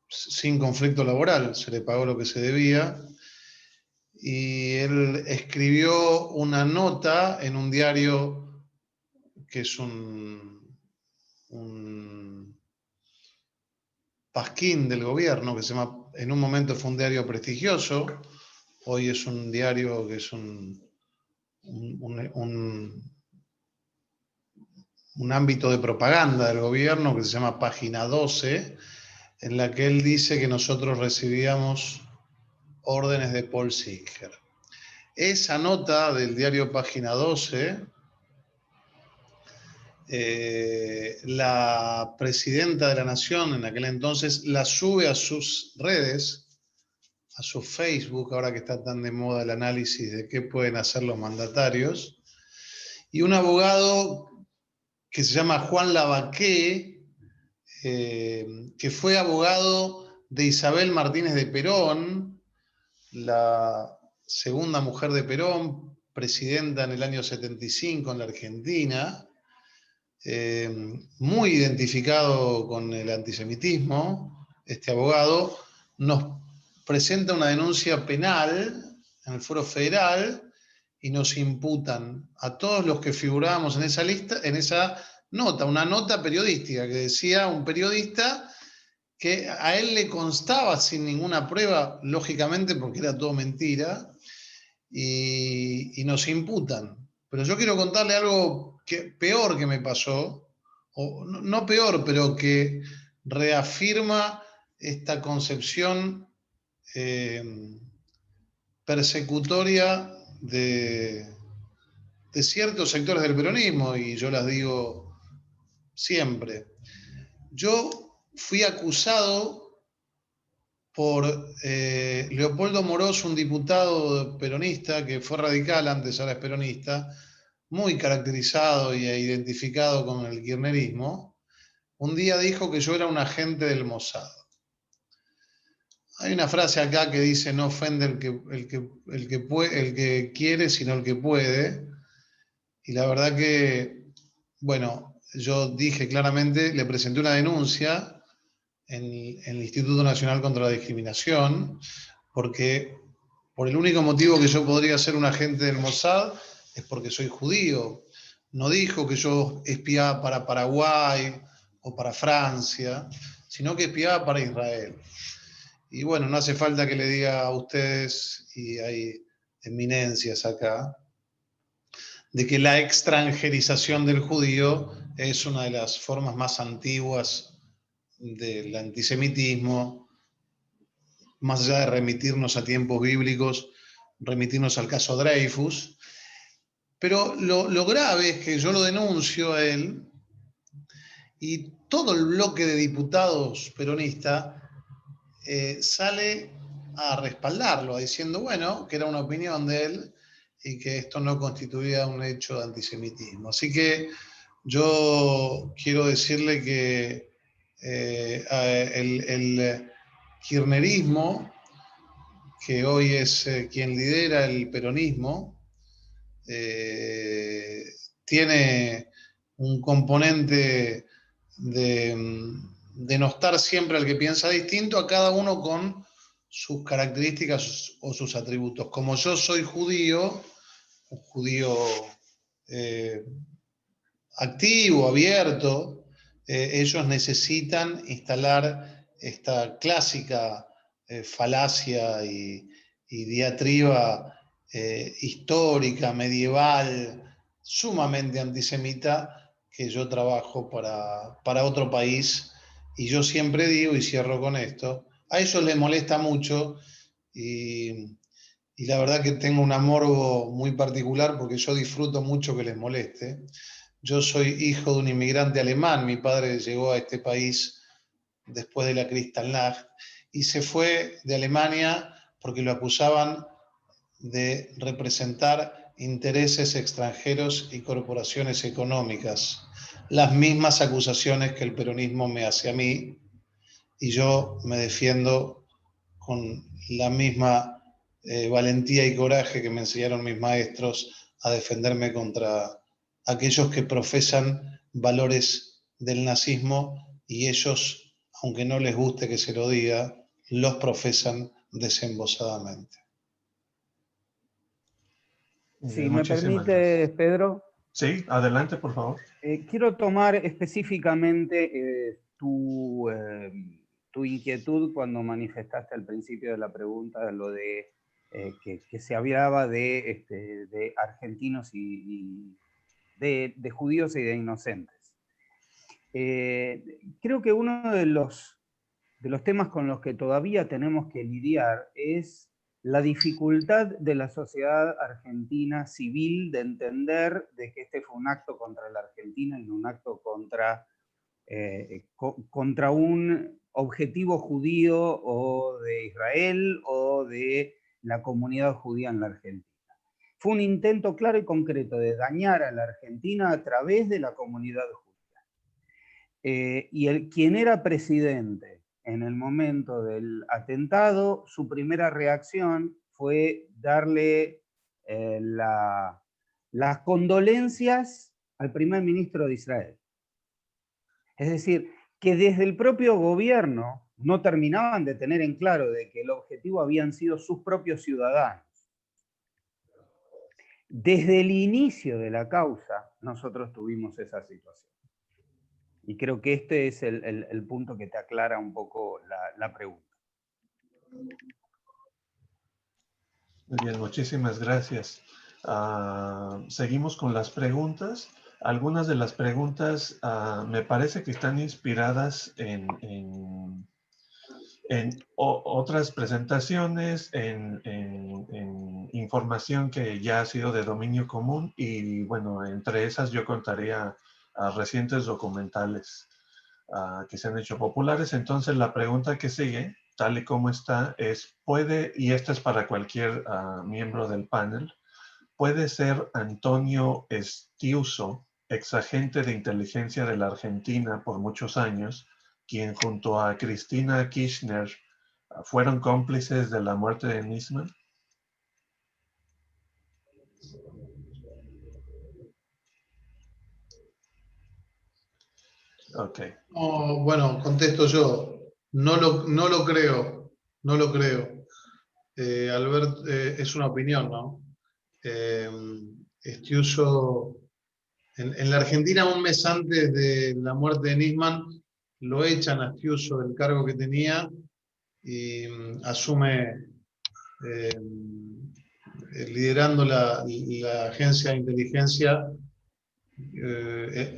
sin conflicto laboral, se le pagó lo que se debía, y él escribió una nota en un diario que es un pasquín del gobierno, que se llama, en un momento fue un diario prestigioso, hoy es un diario que es un ámbito de propaganda del gobierno que se llama Página 12, en la que él dice que nosotros recibíamos órdenes de Paul Singer. Esa nota del diario Página 12, la presidenta de la Nación en aquel entonces la sube a sus redes, a su Facebook, ahora que está tan de moda el análisis de qué pueden hacer los mandatarios, y un abogado que se llama Juan Lavaqué, que fue abogado de Isabel Martínez de Perón, la segunda mujer de Perón, presidenta en el año 75 en la Argentina, muy identificado con el antisemitismo. Este abogado nos presenta una denuncia penal en el Foro Federal y nos imputan a todos los que figurábamos en esa lista, en esa nota, una nota periodística que decía un periodista que a él le constaba sin ninguna prueba, lógicamente porque era todo mentira, y nos imputan. Pero yo quiero contarle algo peor que me pasó, o no peor, pero que reafirma esta concepción persecutoria de ciertos sectores del peronismo, y yo las digo siempre. Yo fui acusado por Leopoldo Morós, un diputado peronista que fue radical antes, ahora es peronista, muy caracterizado y identificado con el kirchnerismo. Un día dijo que yo era un agente del Mossad. Hay una frase acá que dice: no ofende el que quiere, sino el que puede. Y la verdad que, bueno, yo dije claramente, le presenté una denuncia en el Instituto Nacional contra la Discriminación, porque por el único motivo que yo podría ser un agente del Mossad es porque soy judío. No dijo que yo espiaba para Paraguay o para Francia, sino que espiaba para Israel. Y bueno, no hace falta que le diga a ustedes, y hay eminencias acá, de que la extranjerización del judío es una de las formas más antiguas del antisemitismo, más allá de remitirnos a tiempos bíblicos, remitirnos al caso Dreyfus. Pero lo grave es que yo lo denuncio a él y todo el bloque de diputados peronistas sale a respaldarlo, diciendo, bueno, que era una opinión de él y que esto no constituía un hecho de antisemitismo. Así que yo quiero decirle que el kirchnerismo, que hoy es quien lidera el peronismo, tiene un componente de no estar siempre al que piensa distinto, a cada uno con sus características o sus atributos. Como yo soy judío, un judío activo, abierto, ellos necesitan instalar esta clásica falacia y diatriba histórica, medieval, sumamente antisemita, que yo trabajo para otro país Y yo siempre digo, y cierro con esto, a ellos les molesta mucho y la verdad que tengo un amor muy particular porque yo disfruto mucho que les moleste. Yo soy hijo de un inmigrante alemán, mi padre llegó a este país después de la Kristallnacht y se fue de Alemania porque lo acusaban de representar intereses extranjeros y corporaciones económicas. Las mismas acusaciones que el peronismo me hace a mí, y yo me defiendo con la misma valentía y coraje que me enseñaron mis maestros a defenderme contra aquellos que profesan valores del nazismo y ellos, aunque no les guste que se lo diga, los profesan desembosadamente. Si me Muchísimas permite, gracias. Pedro. Sí, adelante, por favor. Quiero tomar específicamente tu inquietud cuando manifestaste al principio de la pregunta lo de que se hablaba de argentinos y de judíos y de inocentes. Creo que uno de los temas con los que todavía tenemos que lidiar es la dificultad de la sociedad argentina civil de entender de que este fue un acto contra la Argentina y no un acto contra un objetivo judío o de Israel o de la comunidad judía en la Argentina. Fue un intento claro y concreto de dañar a la Argentina a través de la comunidad judía. Quien era presidente en el momento del atentado, su primera reacción fue darle las condolencias al primer ministro de Israel. Es decir, que desde el propio gobierno no terminaban de tener en claro de que el objetivo habían sido sus propios ciudadanos. Desde el inicio de la causa, nosotros tuvimos esa situación. Y creo que este es el punto que te aclara un poco la pregunta. Muy bien, muchísimas gracias. Seguimos con las preguntas. Algunas de las preguntas me parece que están inspiradas en otras presentaciones, en información que ya ha sido de dominio común y bueno, entre esas yo contaría recientes documentales que se han hecho populares. Entonces la pregunta que sigue, tal y como está, es, y esta es para cualquier miembro del panel, ¿puede ser Antonio Estiuso, exagente de inteligencia de la Argentina por muchos años, quien junto a Cristina Kirchner fueron cómplices de la muerte de Nisman? Ok. Oh, bueno, contesto yo. No lo creo. No lo creo. Albert, es una opinión, ¿no? Estiuso, en la Argentina, un mes antes de la muerte de Nisman, lo echan a Estiuso del cargo que tenía y asume liderando la agencia de inteligencia el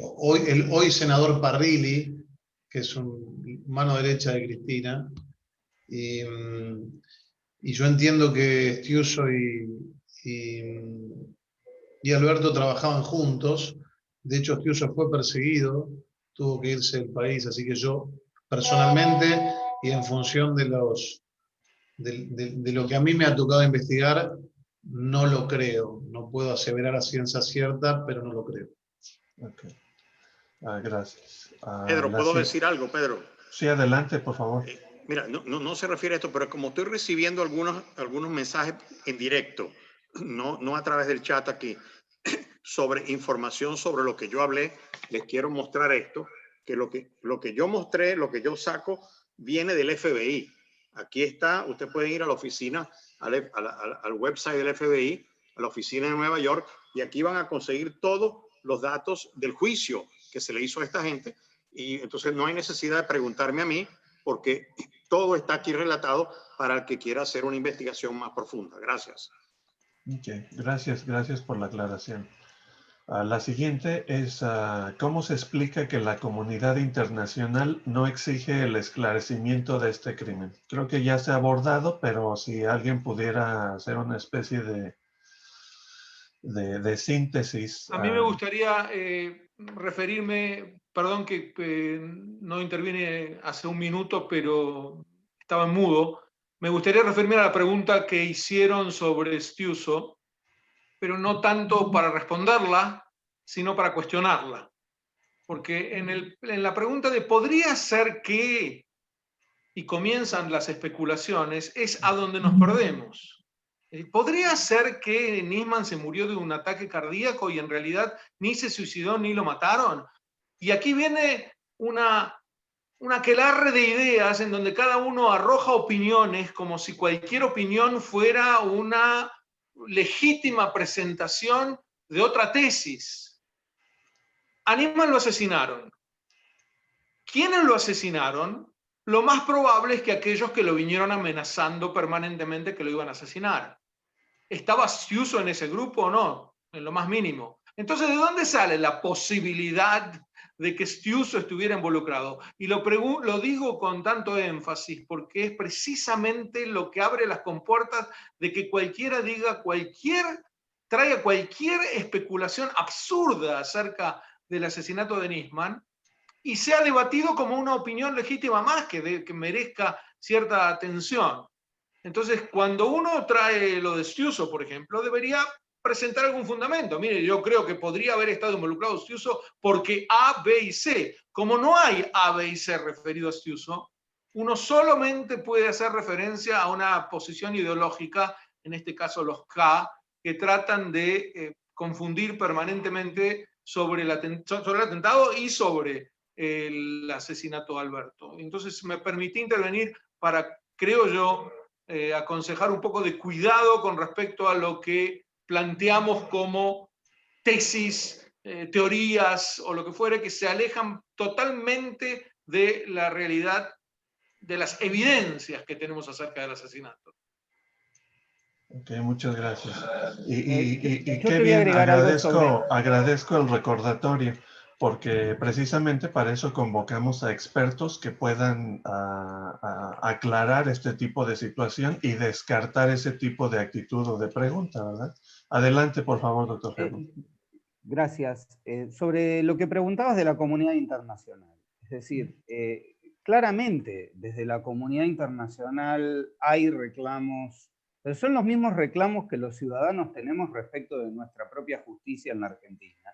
hoy senador Parrilli, que es un mano derecha de Cristina, y yo entiendo que Estiuso y Alberto trabajaban juntos. De hecho, Estiuso fue perseguido, tuvo que irse del país, así que yo personalmente y en función de lo que a mí me ha tocado investigar, no lo creo. No puedo aseverar a ciencia cierta, pero no lo creo. Ok. Gracias. Pedro, ¿puedo decir algo, Pedro? Sí, adelante, por favor. Mira, no se refiere a esto, pero como estoy recibiendo algunos mensajes en directo, no a través del chat aquí, sobre información sobre lo que yo hablé, les quiero mostrar esto, que lo que yo mostré, lo que yo saco, viene del FBI. Aquí está, usted puede ir a la oficina, al website del FBI, a la oficina de Nueva York, y aquí van a conseguir todos los datos del juicio que se le hizo a esta gente, y entonces no hay necesidad de preguntarme a mí, porque todo está aquí relatado para el que quiera hacer una investigación más profunda. Gracias. Ok, gracias por la aclaración. La siguiente es ¿cómo se explica que la comunidad internacional no exige el esclarecimiento de este crimen? Creo que ya se ha abordado, pero si alguien pudiera hacer una especie de síntesis. A mí me gustaría referirme, perdón que no intervine hace un minuto, pero estaba en mudo. Me gustaría referirme a la pregunta que hicieron sobre Stiuso, pero no tanto para responderla, sino para cuestionarla. Porque en la pregunta de ¿podría ser que? Y comienzan las especulaciones, es a donde nos perdemos. ¿Podría ser que Nisman se murió de un ataque cardíaco y en realidad ni se suicidó ni lo mataron? Y aquí viene una aquelarre de ideas en donde cada uno arroja opiniones como si cualquier opinión fuera una legítima presentación de otra tesis. A Nisman lo asesinaron. ¿Quiénes lo asesinaron? Lo más probable es que aquellos que lo vinieron amenazando permanentemente que lo iban a asesinar. ¿Estaba Stiuso en ese grupo o no? En lo más mínimo. Entonces, ¿de dónde sale la posibilidad de que Stiuso estuviera involucrado? Y lo digo con tanto énfasis porque es precisamente lo que abre las compuertas de que cualquiera diga traiga cualquier especulación absurda acerca del asesinato de Nisman y sea debatido como una opinión legítima más que merezca cierta atención. Entonces, cuando uno trae lo de Stiuso, por ejemplo, debería presentar algún fundamento. Mire, yo creo que podría haber estado involucrado Stiuso porque A, B y C. Como no hay A, B y C referido a Stiuso, uno solamente puede hacer referencia a una posición ideológica, en este caso los K, que tratan de confundir permanentemente sobre el atentado y sobre el asesinato de Alberto. Entonces me permití intervenir para, creo yo, aconsejar un poco de cuidado con respecto a lo que planteamos como tesis, teorías o lo que fuere, que se alejan totalmente de la realidad, de las evidencias que tenemos acerca del asesinato. Ok, muchas gracias. Y yo qué te voy a bien, agregar algo sobre... agradezco el recordatorio, porque precisamente para eso convocamos a expertos que puedan aclarar este tipo de situación y descartar ese tipo de actitud o de pregunta, ¿verdad? Adelante, por favor, doctor Germán. Gracias. Sobre lo que preguntabas de la comunidad internacional. Es decir, claramente desde la comunidad internacional hay reclamos, pero son los mismos reclamos que los ciudadanos tenemos respecto de nuestra propia justicia en la Argentina,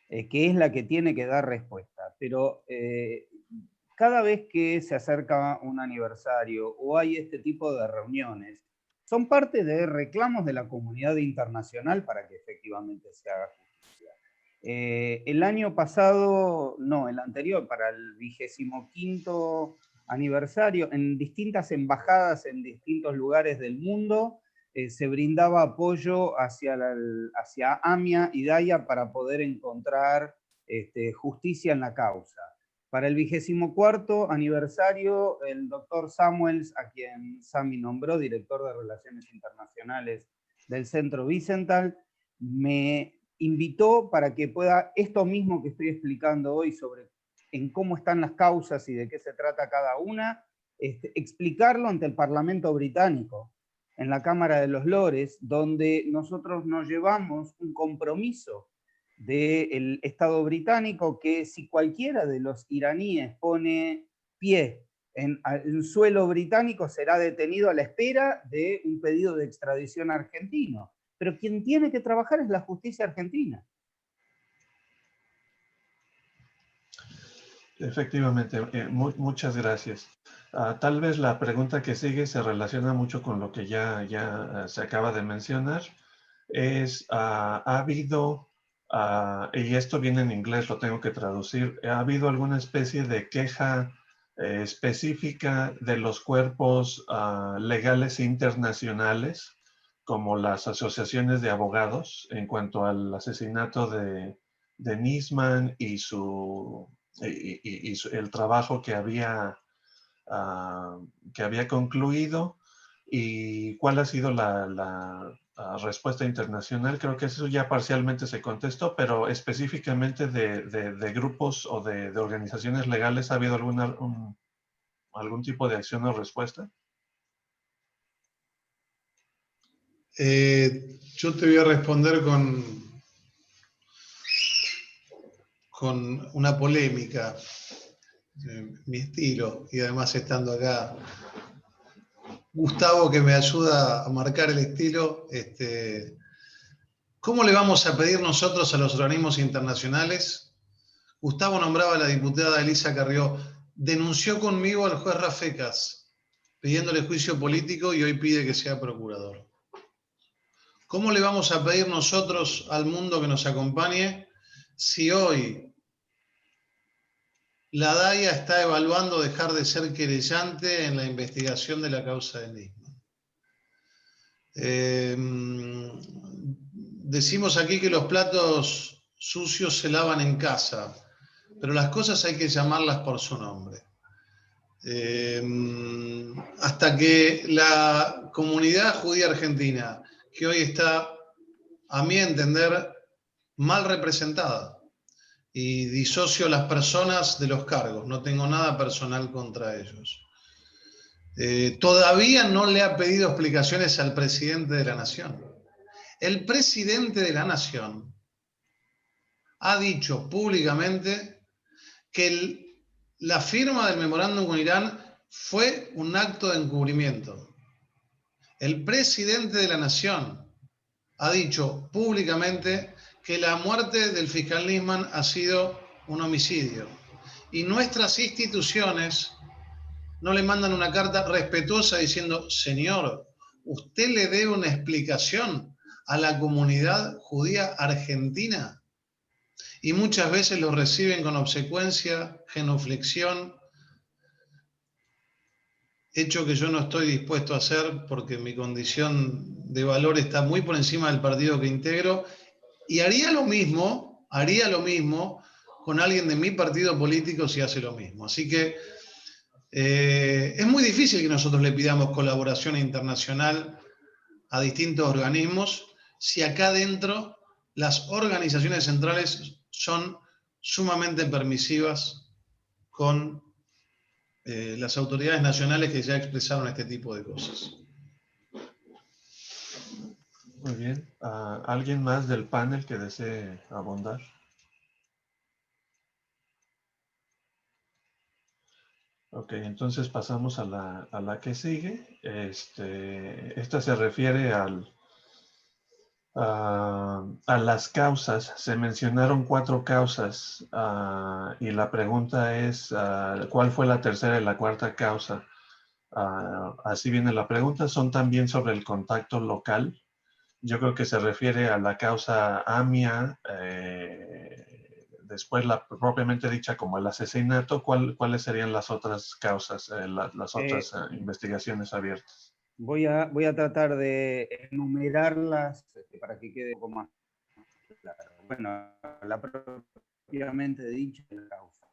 que es la que tiene que dar respuesta. Pero cada vez que se acerca un aniversario o hay este tipo de reuniones, son parte de reclamos de la comunidad internacional para que efectivamente se haga justicia. El año pasado, no, el anterior, para el 25º aniversario, en distintas embajadas en distintos lugares del mundo, se brindaba apoyo hacia AMIA y DAIA para poder encontrar justicia en la causa. Para el 24º aniversario, el doctor Samuels, a quien Sami nombró director de Relaciones Internacionales del Centro Wiesenthal, me invitó para que pueda esto mismo que estoy explicando hoy sobre en cómo están las causas y de qué se trata cada una, explicarlo ante el Parlamento británico, en la Cámara de los Lores, donde nosotros nos llevamos un compromiso del Estado británico que si cualquiera de los iraníes pone pie en suelo británico será detenido a la espera de un pedido de extradición argentino. Pero quien tiene que trabajar es la justicia argentina. Efectivamente, muchas gracias. Tal vez la pregunta que sigue se relaciona mucho con lo que ya se acaba de mencionar. ¿Ha habido, y esto viene en inglés, lo tengo que traducir, ¿ha habido alguna especie de queja específica de los cuerpos legales internacionales, como las asociaciones de abogados, en cuanto al asesinato de Nisman y el trabajo que había concluido? ¿Y cuál ha sido la respuesta internacional. Creo que eso ya parcialmente se contestó, pero específicamente de grupos o de organizaciones legales, ¿ha habido algún tipo de acción o respuesta? Yo te voy a responder con una polémica, mi estilo, y además estando acá Gustavo, que me ayuda a marcar el estilo. ¿Cómo le vamos a pedir nosotros a los organismos internacionales? Gustavo nombraba a la diputada Elisa Carrió, denunció conmigo al juez Rafecas, pidiéndole juicio político y hoy pide que sea procurador. ¿Cómo le vamos a pedir nosotros al mundo que nos acompañe si hoy la DAIA está evaluando dejar de ser querellante en la investigación de la causa de Nisman? Decimos aquí que los platos sucios se lavan en casa, pero las cosas hay que llamarlas por su nombre. Hasta que la comunidad judía argentina, que hoy está, a mi entender, mal representada, y disocio a las personas de los cargos, no tengo nada personal contra ellos, todavía no le ha pedido explicaciones al presidente de la Nación. El presidente de la Nación ha dicho públicamente que la firma del memorándum con Irán fue un acto de encubrimiento. El presidente de la Nación ha dicho públicamente que la muerte del fiscal Nisman ha sido un homicidio. Y nuestras instituciones no le mandan una carta respetuosa diciendo, señor, usted le debe una explicación a la comunidad judía argentina. Y muchas veces lo reciben con obsecuencia, genuflexión, hecho que yo no estoy dispuesto a hacer porque mi condición de valor está muy por encima del partido que integro, y haría lo mismo con alguien de mi partido político si hace lo mismo. Así que es muy difícil que nosotros le pidamos colaboración internacional a distintos organismos si acá dentro las organizaciones centrales son sumamente permisivas con las autoridades nacionales que ya expresaron este tipo de cosas. Muy bien. ¿Alguien más del panel que desee abundar? Ok, entonces pasamos a la que sigue. Esta se refiere a las causas. Se mencionaron 4 causas y la pregunta es ¿cuál fue la tercera y la cuarta causa? Así viene la pregunta. Son también sobre el contacto local. Yo creo que se refiere a la causa AMIA, después la propiamente dicha como el asesinato. ¿Cuáles serían las otras causas, las otras investigaciones abiertas? Voy a tratar de enumerarlas para que quede un poco más claro. Bueno, la propiamente dicha causa.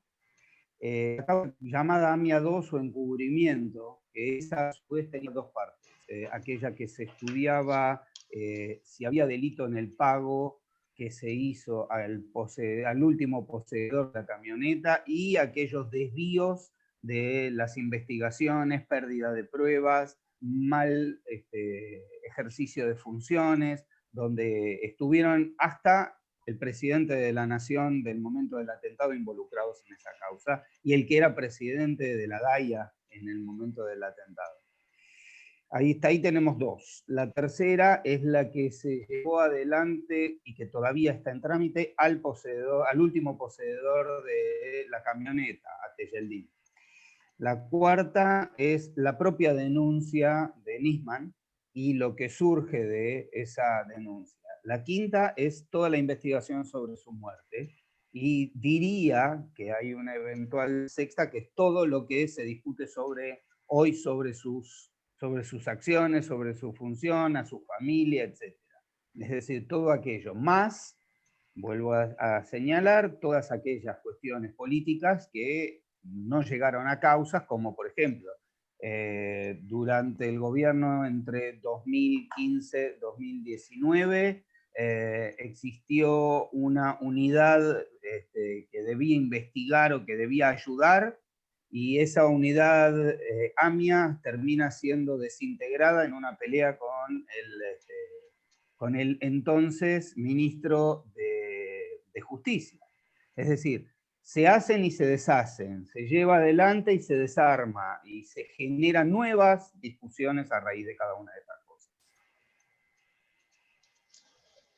La causa llamada AMIA 2 o encubrimiento, que esa a su vez tenía 2 partes. Aquella que se estudiaba si había delito en el pago que se hizo al último poseedor de la camioneta y aquellos desvíos de las investigaciones, pérdida de pruebas, mal ejercicio de funciones, donde estuvieron hasta el presidente de la Nación del momento del atentado involucrados en esa causa y el que era presidente de la DAIA en el momento del atentado. Ahí tenemos 2. La tercera es la que se llevó adelante y que todavía está en trámite al último poseedor de la camioneta, a Tejeldín. La cuarta es la propia denuncia de Nisman y lo que surge de esa denuncia. La quinta es toda la investigación sobre su muerte. Y diría que hay una eventual sexta, que es todo lo que se discute hoy sobre sus acciones, sobre su función, a su familia, etc. Es decir, todo aquello, más, vuelvo a señalar, todas aquellas cuestiones políticas que no llegaron a causas, como por ejemplo, durante el gobierno entre 2015 y 2019 existió una unidad que debía investigar o que debía ayudar, y esa unidad AMIA termina siendo desintegrada en una pelea con el entonces ministro de Justicia. Es decir, se hacen y se deshacen, se lleva adelante y se desarma, y se generan nuevas discusiones a raíz de cada una de estas cosas.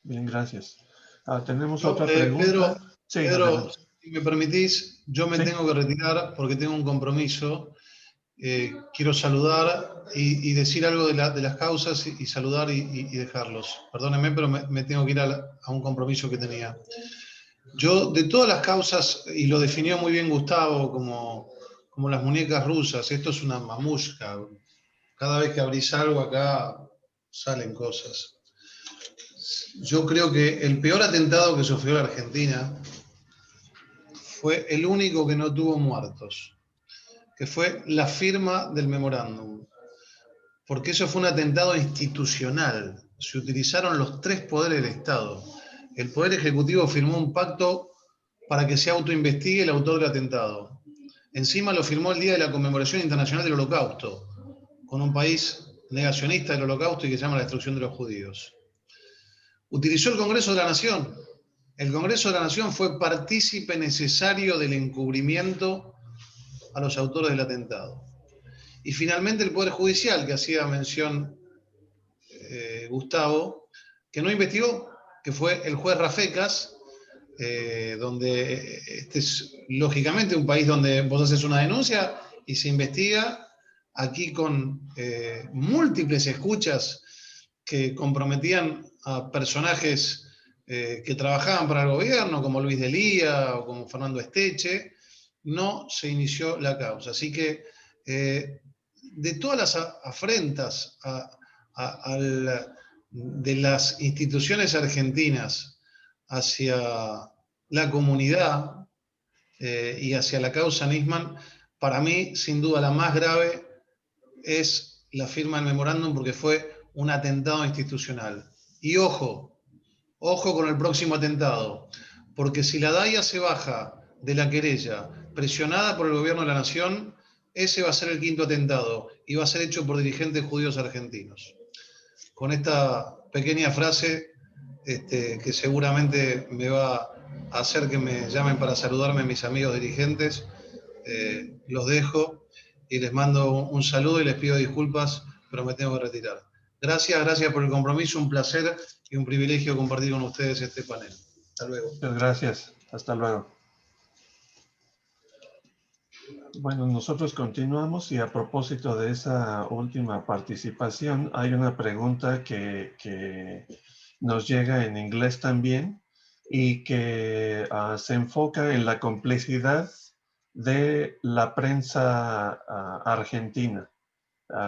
Bien, gracias. Tenemos Yo, otra pregunta. Pedro, Sí, Pedro, adelante. si me permitís, yo me Sí. tengo que retirar porque tengo un compromiso. Quiero saludar y decir algo de las causas y saludar y dejarlos. Perdónenme, pero me tengo que ir a un compromiso que tenía. Yo, de todas las causas, y lo definió muy bien Gustavo, como las muñecas rusas, esto es una mamushka. Cada vez que abrís algo acá salen cosas. Yo creo que el peor atentado que sufrió la Argentina fue el único que no tuvo muertos, que fue la firma del memorándum. Porque eso fue un atentado institucional. Se utilizaron los tres poderes del Estado. El Poder Ejecutivo firmó un pacto para que se autoinvestigue el autor del atentado. Encima lo firmó el día de la conmemoración internacional del Holocausto, con un país negacionista del Holocausto y que se llama la destrucción de los judíos. Utilizó el Congreso de la Nación. El Congreso de la Nación fue partícipe necesario del encubrimiento a los autores del atentado. Y finalmente el Poder Judicial, que hacía mención Gustavo, que no investigó, que fue el juez Rafecas, donde este es lógicamente un país donde vos haces una denuncia y se investiga, aquí con múltiples escuchas que comprometían a personajes que trabajaban para el gobierno, como Luis de Lía o como Fernando Esteche, no se inició la causa. Así que de todas las afrentas de las instituciones argentinas hacia la comunidad y hacia la causa Nisman, para mí, sin duda, la más grave es la firma del memorándum, porque fue un atentado institucional. Y ojo con el próximo atentado, porque si la DAIA se baja de la querella, presionada por el gobierno de la Nación, ese va a ser el quinto atentado y va a ser hecho por dirigentes judíos argentinos. Con esta pequeña frase, que seguramente me va a hacer que me llamen para saludarme mis amigos dirigentes, los dejo y les mando un saludo y les pido disculpas, pero me tengo que retirar. Gracias por el compromiso, un placer y un privilegio compartir con ustedes este panel. Hasta luego. Muchas gracias. Hasta luego. Bueno, nosotros continuamos, y a propósito de esa última participación, hay una pregunta que nos llega en inglés también y que se enfoca en la complejidad de la prensa argentina.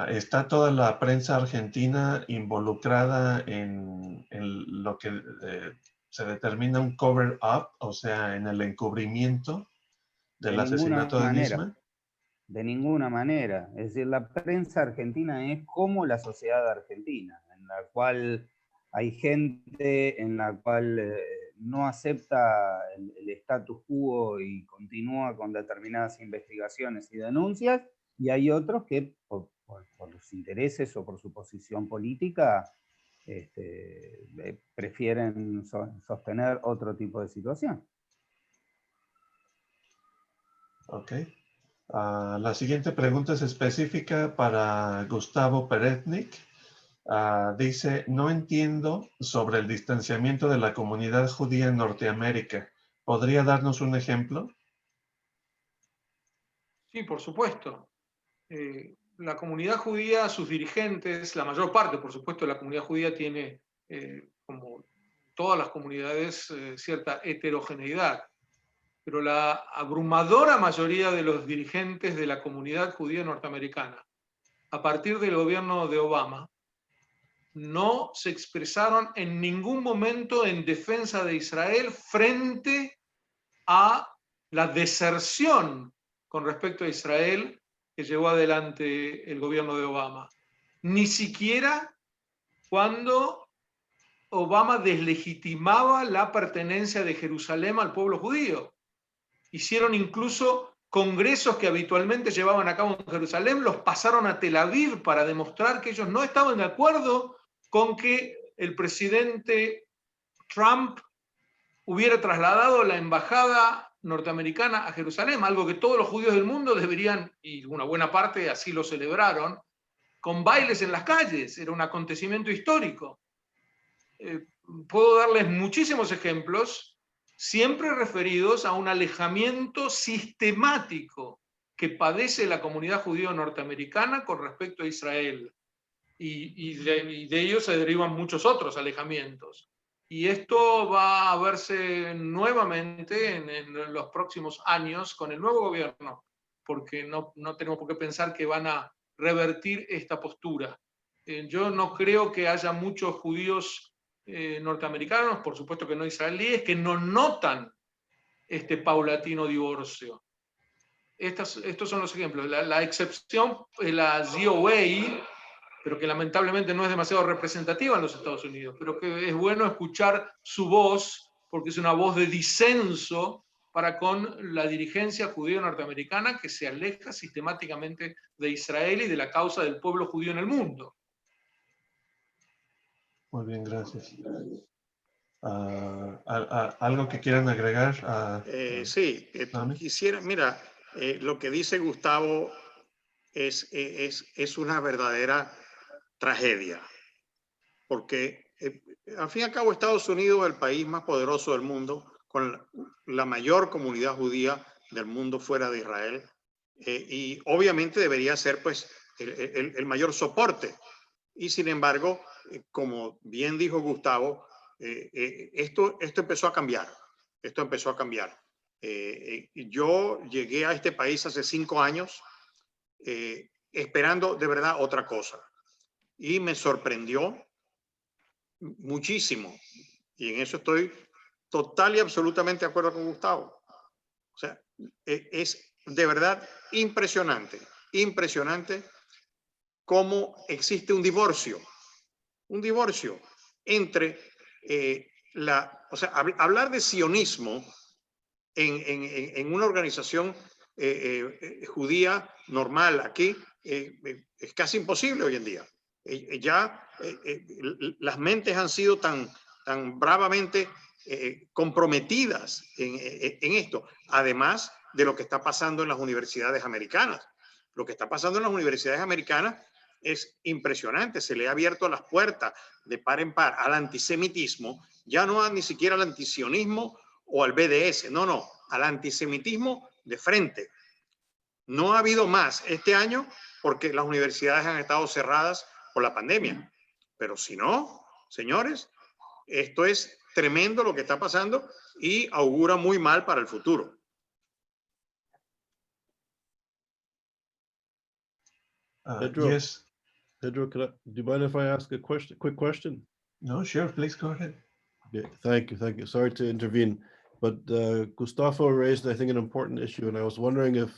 ¿Está toda la prensa argentina involucrada en lo que se determina un cover-up, o sea, en el encubrimiento del asesinato de Nisman? De ninguna manera. Es decir, la prensa argentina es como la sociedad argentina, en la cual hay gente en la cual no acepta el status quo y continúa con determinadas investigaciones y denuncias, y hay otros que por los intereses o por su posición política prefieren sostener otro tipo de situación. Ok. La siguiente pregunta es específica para Gustavo Peretnik. Dice, no entiendo sobre el distanciamiento de la comunidad judía en Norteamérica. ¿Podría darnos un ejemplo? Sí, por supuesto. La comunidad judía, sus dirigentes, la mayor parte, por supuesto, de la comunidad judía tiene, como todas las comunidades, cierta heterogeneidad. Pero la abrumadora mayoría de los dirigentes de la comunidad judía norteamericana, a partir del gobierno de Obama, no se expresaron en ningún momento en defensa de Israel frente a la deserción con respecto a Israel que llevó adelante el gobierno de Obama. Ni siquiera cuando Obama deslegitimaba la pertenencia de Jerusalén al pueblo judío. Hicieron incluso congresos que habitualmente llevaban a cabo en Jerusalén, los pasaron a Tel Aviv para demostrar que ellos no estaban de acuerdo con que el presidente Trump hubiera trasladado la embajada norteamericana a Jerusalén, algo que todos los judíos del mundo deberían, y una buena parte así lo celebraron, con bailes en las calles. Era un acontecimiento histórico. Puedo darles muchísimos ejemplos, siempre referidos a un alejamiento sistemático que padece la comunidad judía norteamericana con respecto a Israel. Y de ellos se derivan muchos otros alejamientos. Y esto va a verse nuevamente en los próximos años con el nuevo gobierno, porque no tenemos por qué pensar que van a revertir esta postura. Yo no creo que haya muchos judíos norteamericanos, por supuesto que no israelíes, que no notan este paulatino divorcio. Estos son los ejemplos. La excepción es la GOA, pero que lamentablemente no es demasiado representativa en los Estados Unidos, pero que es bueno escuchar su voz, porque es una voz de disenso para con la dirigencia judía norteamericana que se aleja sistemáticamente de Israel y de la causa del pueblo judío en el mundo. Muy bien, gracias. ¿Algo que quieran agregar? Sí, Rami? quisiera, mira, lo que dice Gustavo es una verdadera tragedia, porque al fin y al cabo Estados Unidos es el país más poderoso del mundo, con la mayor comunidad judía del mundo fuera de Israel, y obviamente debería ser pues el mayor soporte. Y sin embargo, como bien dijo Gustavo, esto empezó a cambiar. Esto empezó a cambiar. Yo llegué a este país hace 5 años esperando de verdad otra cosa. Y me sorprendió muchísimo. Y en eso estoy total y absolutamente de acuerdo con Gustavo. O sea, es de verdad impresionante, impresionante cómo existe un divorcio entre o sea, hablar de sionismo en una organización judía normal aquí es casi imposible hoy en día. Las mentes han sido tan bravamente comprometidas en esto, además de lo que está pasando en las universidades americanas. Lo que está pasando en las universidades americanas es impresionante. Se le ha abierto las puertas de par en par al antisemitismo, ya no ni siquiera al antisionismo o al BDS, no, al antisemitismo de frente. No ha habido más este año porque las universidades han estado cerradas por la pandemia. Pero si no, señores, esto es tremendo lo que está pasando y augura muy mal para el futuro. Pedro, Yes. Pedro, do you mind if I ask a quick question? No, sure, please go ahead. Yeah, thank you. Sorry to intervene, but Gustavo raised, I think, an important issue, and I was wondering if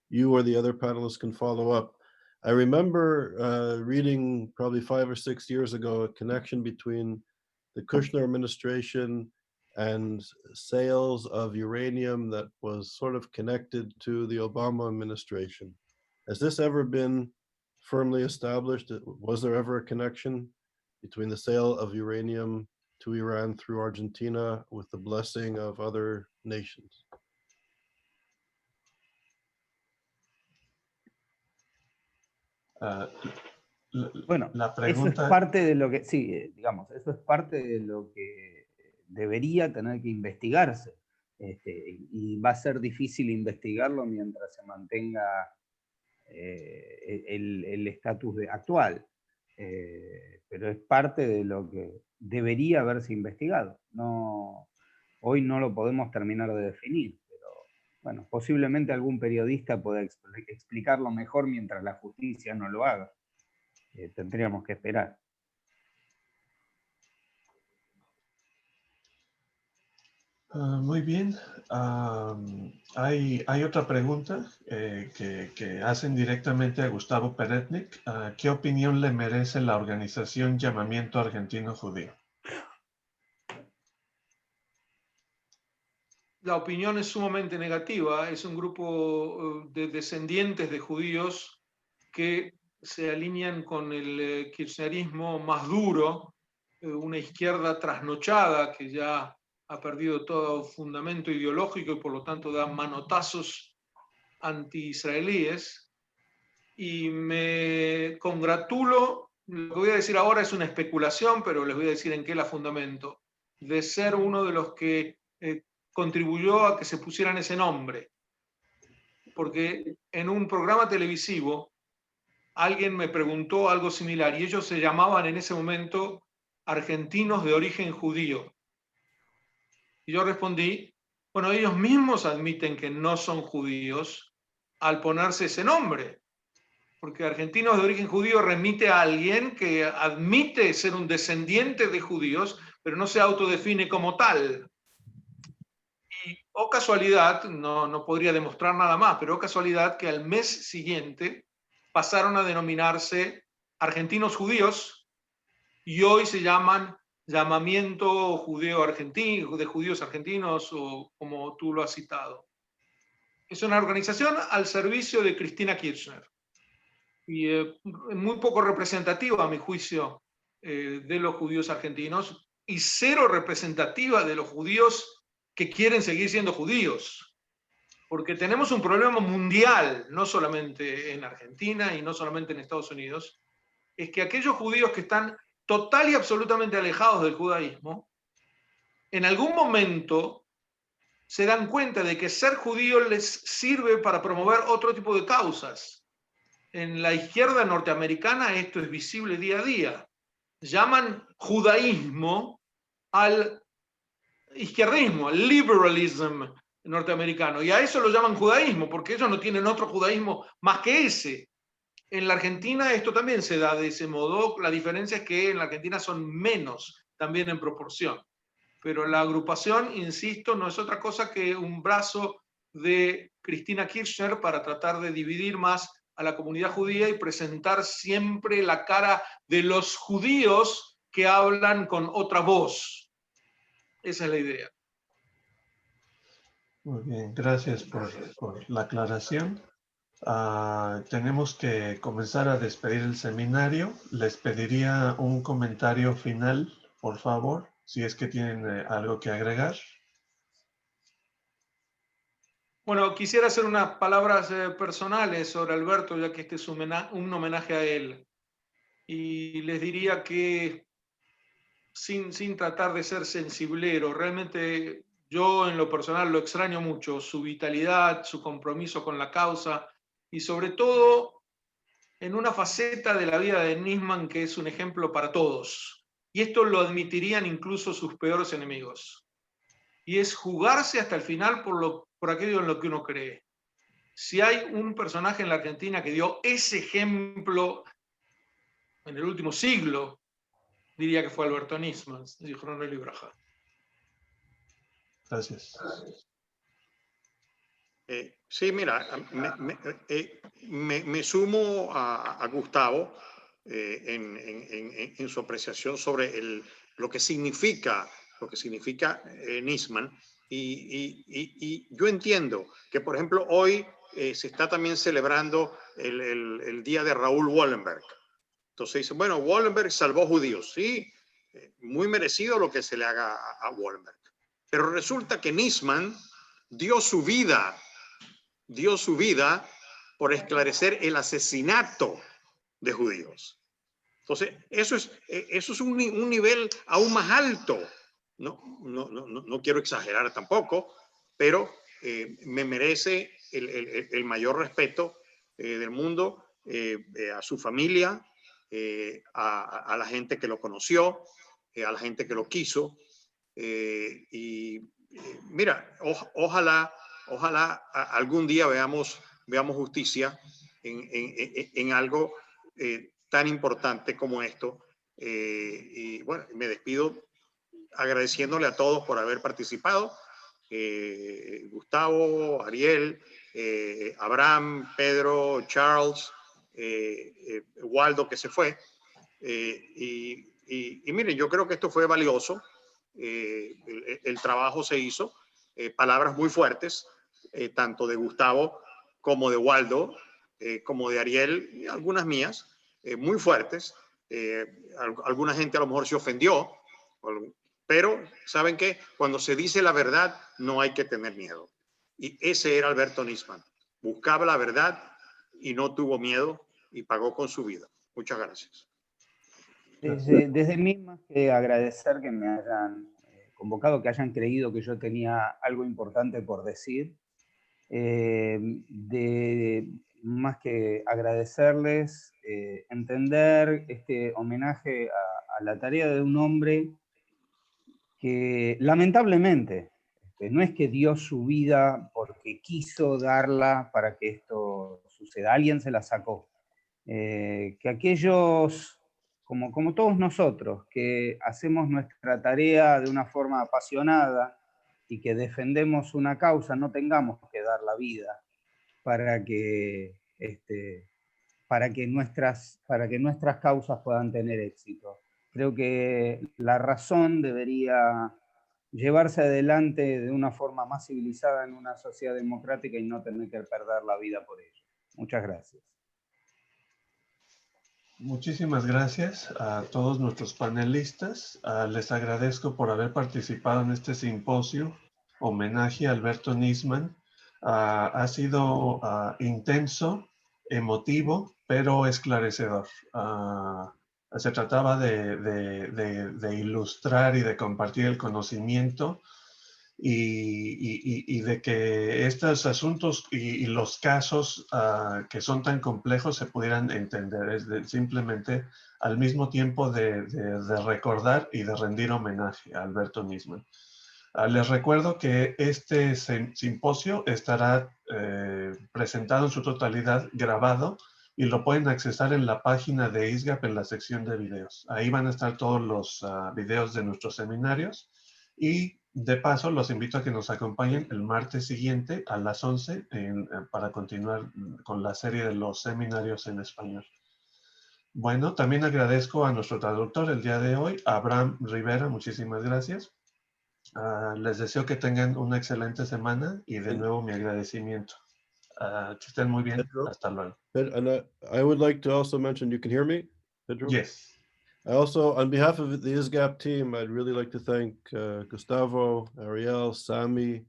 you or the other panelists can follow up. I remember reading probably 5 or 6 years ago a connection between the Kushner administration and sales of uranium that was sort of connected to the Obama administration. Has this ever been firmly established? Was there ever a connection between the sale of uranium to Iran through Argentina with the blessing of other nations? Bueno, la eso pregunta... es parte de lo que, sí, digamos, eso es parte de lo que debería tener que investigarse. Y va a ser difícil investigarlo mientras se mantenga el estatus actual. Pero es parte de lo que debería haberse investigado. Hoy no lo podemos terminar de definir, pero bueno, posiblemente algún periodista pueda explicarlo mejor mientras la justicia no lo haga. Tendríamos que esperar. Muy bien. Hay otra pregunta que hacen directamente a Gustavo Peretnik. ¿Qué opinión le merece la organización Llamamiento Argentino Judío? La opinión es sumamente negativa. Es un grupo de descendientes de judíos que se alinean con el kirchnerismo más duro, una izquierda trasnochada que ya ha perdido todo fundamento ideológico y por lo tanto da manotazos anti-israelíes. Y me congratulo, lo que voy a decir ahora es una especulación, pero les voy a decir en qué la fundamento, de ser uno de los que contribuyó a que se pusieran ese nombre. Porque en un programa televisivo alguien me preguntó algo similar y ellos se llamaban en ese momento argentinos de origen judío. Y yo respondí, bueno, ellos mismos admiten que no son judíos al ponerse ese nombre. Porque argentinos de origen judío remite a alguien que admite ser un descendiente de judíos, pero no se autodefine como tal. Y, oh casualidad, no podría demostrar nada más, pero oh casualidad que al mes siguiente pasaron a denominarse argentinos judíos y hoy se llaman Llamamiento Judeo Argentino, de Judíos Argentinos, o como tú lo has citado. Es una organización al servicio de Cristina Kirchner y muy poco representativa, a mi juicio, de los judíos argentinos y cero representativa de los judíos que quieren seguir siendo judíos. Porque tenemos un problema mundial, no solamente en Argentina y no solamente en Estados Unidos, es que aquellos judíos que están total y absolutamente alejados del judaísmo, en algún momento se dan cuenta de que ser judío les sirve para promover otro tipo de causas. En la izquierda norteamericana esto es visible día a día. Llaman judaísmo al izquierdismo, al liberalism norteamericano, y a eso lo llaman judaísmo, porque ellos no tienen otro judaísmo más que ese. En la Argentina esto también se da de ese modo, la diferencia es que en la Argentina son menos también en proporción. Pero la agrupación, insisto, no es otra cosa que un brazo de Cristina Kirchner para tratar de dividir más a la comunidad judía y presentar siempre la cara de los judíos que hablan con otra voz. Esa es la idea. Muy bien, gracias por la aclaración. Tenemos que comenzar a despedir el seminario. Les pediría un comentario final, por favor, si es que tienen algo que agregar. Bueno, quisiera hacer unas palabras personales sobre Alberto, ya que este es un homenaje a él. Y les diría que, sin tratar de ser sensiblero, realmente yo en lo personal lo extraño mucho, su vitalidad, su compromiso con la causa y sobre todo en una faceta de la vida de Nisman que es un ejemplo para todos. Y esto lo admitirían incluso sus peores enemigos. Y es jugarse hasta el final por aquello en lo que uno cree. Si hay un personaje en la Argentina que dio ese ejemplo en el último siglo, diría que fue Alberto Nisman, dijo Ronald Ibraja. Gracias. Sí, mira, me sumo a Gustavo en su apreciación sobre lo que significa Nisman. Y yo entiendo que, por ejemplo, hoy se está también celebrando el día de Raúl Wallenberg. Entonces dicen, bueno, Wallenberg salvó judíos. Sí, muy merecido lo que se le haga a Wallenberg. Pero resulta que Nisman dio su vida por esclarecer el asesinato de judíos. Entonces, eso es un nivel aún más alto. No quiero exagerar tampoco, pero me merece el mayor respeto del mundo, a su familia, a la gente que lo conoció, a la gente que lo quiso. Mira, ojalá algún día veamos justicia en algo tan importante como esto. Y bueno, me despido agradeciéndole a todos por haber participado Gustavo, Ariel, Abraham, Pedro, Charles, Waldo que se fue. Y miren, yo creo que esto fue valioso. El trabajo se hizo. Palabras muy fuertes, tanto de Gustavo como de Waldo, como de Ariel, y algunas mías, muy fuertes. Alguna gente a lo mejor se ofendió, pero ¿saben qué? Cuando se dice la verdad, no hay que tener miedo. Y ese era Alberto Nisman. Buscaba la verdad y no tuvo miedo y pagó con su vida. Muchas gracias. Desde mí, más que agradecer que me hayan convocado, que hayan creído que yo tenía algo importante por decir, más que agradecerles, entender este homenaje a la tarea de un hombre que lamentablemente no es que dio su vida porque quiso darla para que esto suceda, alguien se la sacó. Que aquellos, como todos nosotros, que hacemos nuestra tarea de una forma apasionada y que defendemos una causa, no tengamos que dar la vida para que, para que nuestras causas puedan tener éxito. Creo que la razón debería llevarse adelante de una forma más civilizada en una sociedad democrática y no tener que perder la vida por ello. Muchas gracias. Muchísimas gracias a todos nuestros panelistas. Les agradezco por haber participado en este simposio, homenaje a Alberto Nisman. Ha sido intenso, emotivo, pero esclarecedor. Se trataba de ilustrar y de compartir el conocimiento y de que estos asuntos y los casos que son tan complejos se pudieran entender, simplemente al mismo tiempo de recordar y de rendir homenaje a Alberto Nisman. Les recuerdo que este simposio estará presentado en su totalidad grabado y lo pueden accesar en la página de ISGAP en la sección de videos. Ahí van a estar todos los videos de nuestros seminarios y de paso los invito a que nos acompañen el martes siguiente a las 11 para continuar con la serie de los seminarios en español. Bueno, también agradezco a nuestro traductor el día de hoy, Abraham Rivera, muchísimas gracias. Les deseo que tengan una excelente semana y de nuevo mi agradecimiento. Que estén muy bien. Pedro? Hasta luego. And I would like to also mention, you can hear me, Pedro? Yes. I also, on behalf of the ISGAP team, I'd really like to thank Gustavo, Ariel, Sami,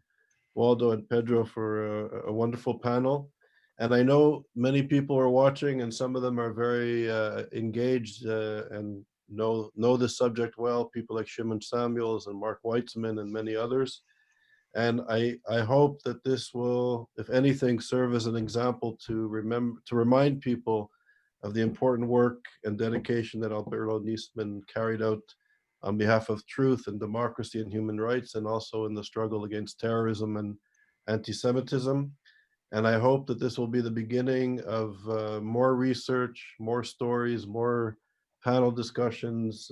Waldo, and Pedro for a wonderful panel. And I know many people are watching, and some of them are very engaged and know the subject well. People like Shimon Samuels and Mark Weitzman and many others. And I hope that this will, if anything, serve as an example to remind people of the important work and dedication that Alberto Nisman carried out on behalf of truth and democracy and human rights, and also in the struggle against terrorism and anti-Semitism. And I hope that this will be the beginning of more research, more stories, more panel discussions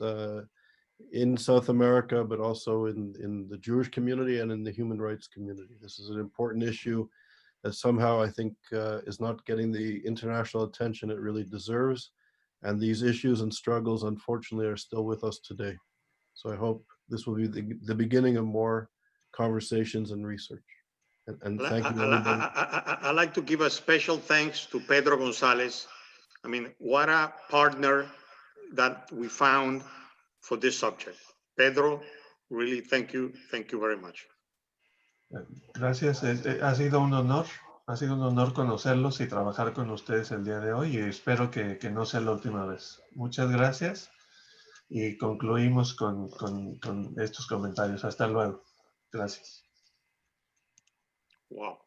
in South America, but also in the Jewish community and in the human rights community. This is an important issue that somehow I think is not getting the international attention it really deserves. And these issues and struggles, unfortunately, are still with us today. So I hope this will be the beginning of more conversations and research. And thank you, everybody. I'd like to give a special thanks to Pedro Gonzalez. I mean, what a partner that we found for this subject. Pedro, really, thank you very much. Gracias, ha sido un honor conocerlos y trabajar con ustedes el día de hoy y espero que no sea la última vez. Muchas gracias y concluimos con estos comentarios. Hasta luego. Gracias. Wow.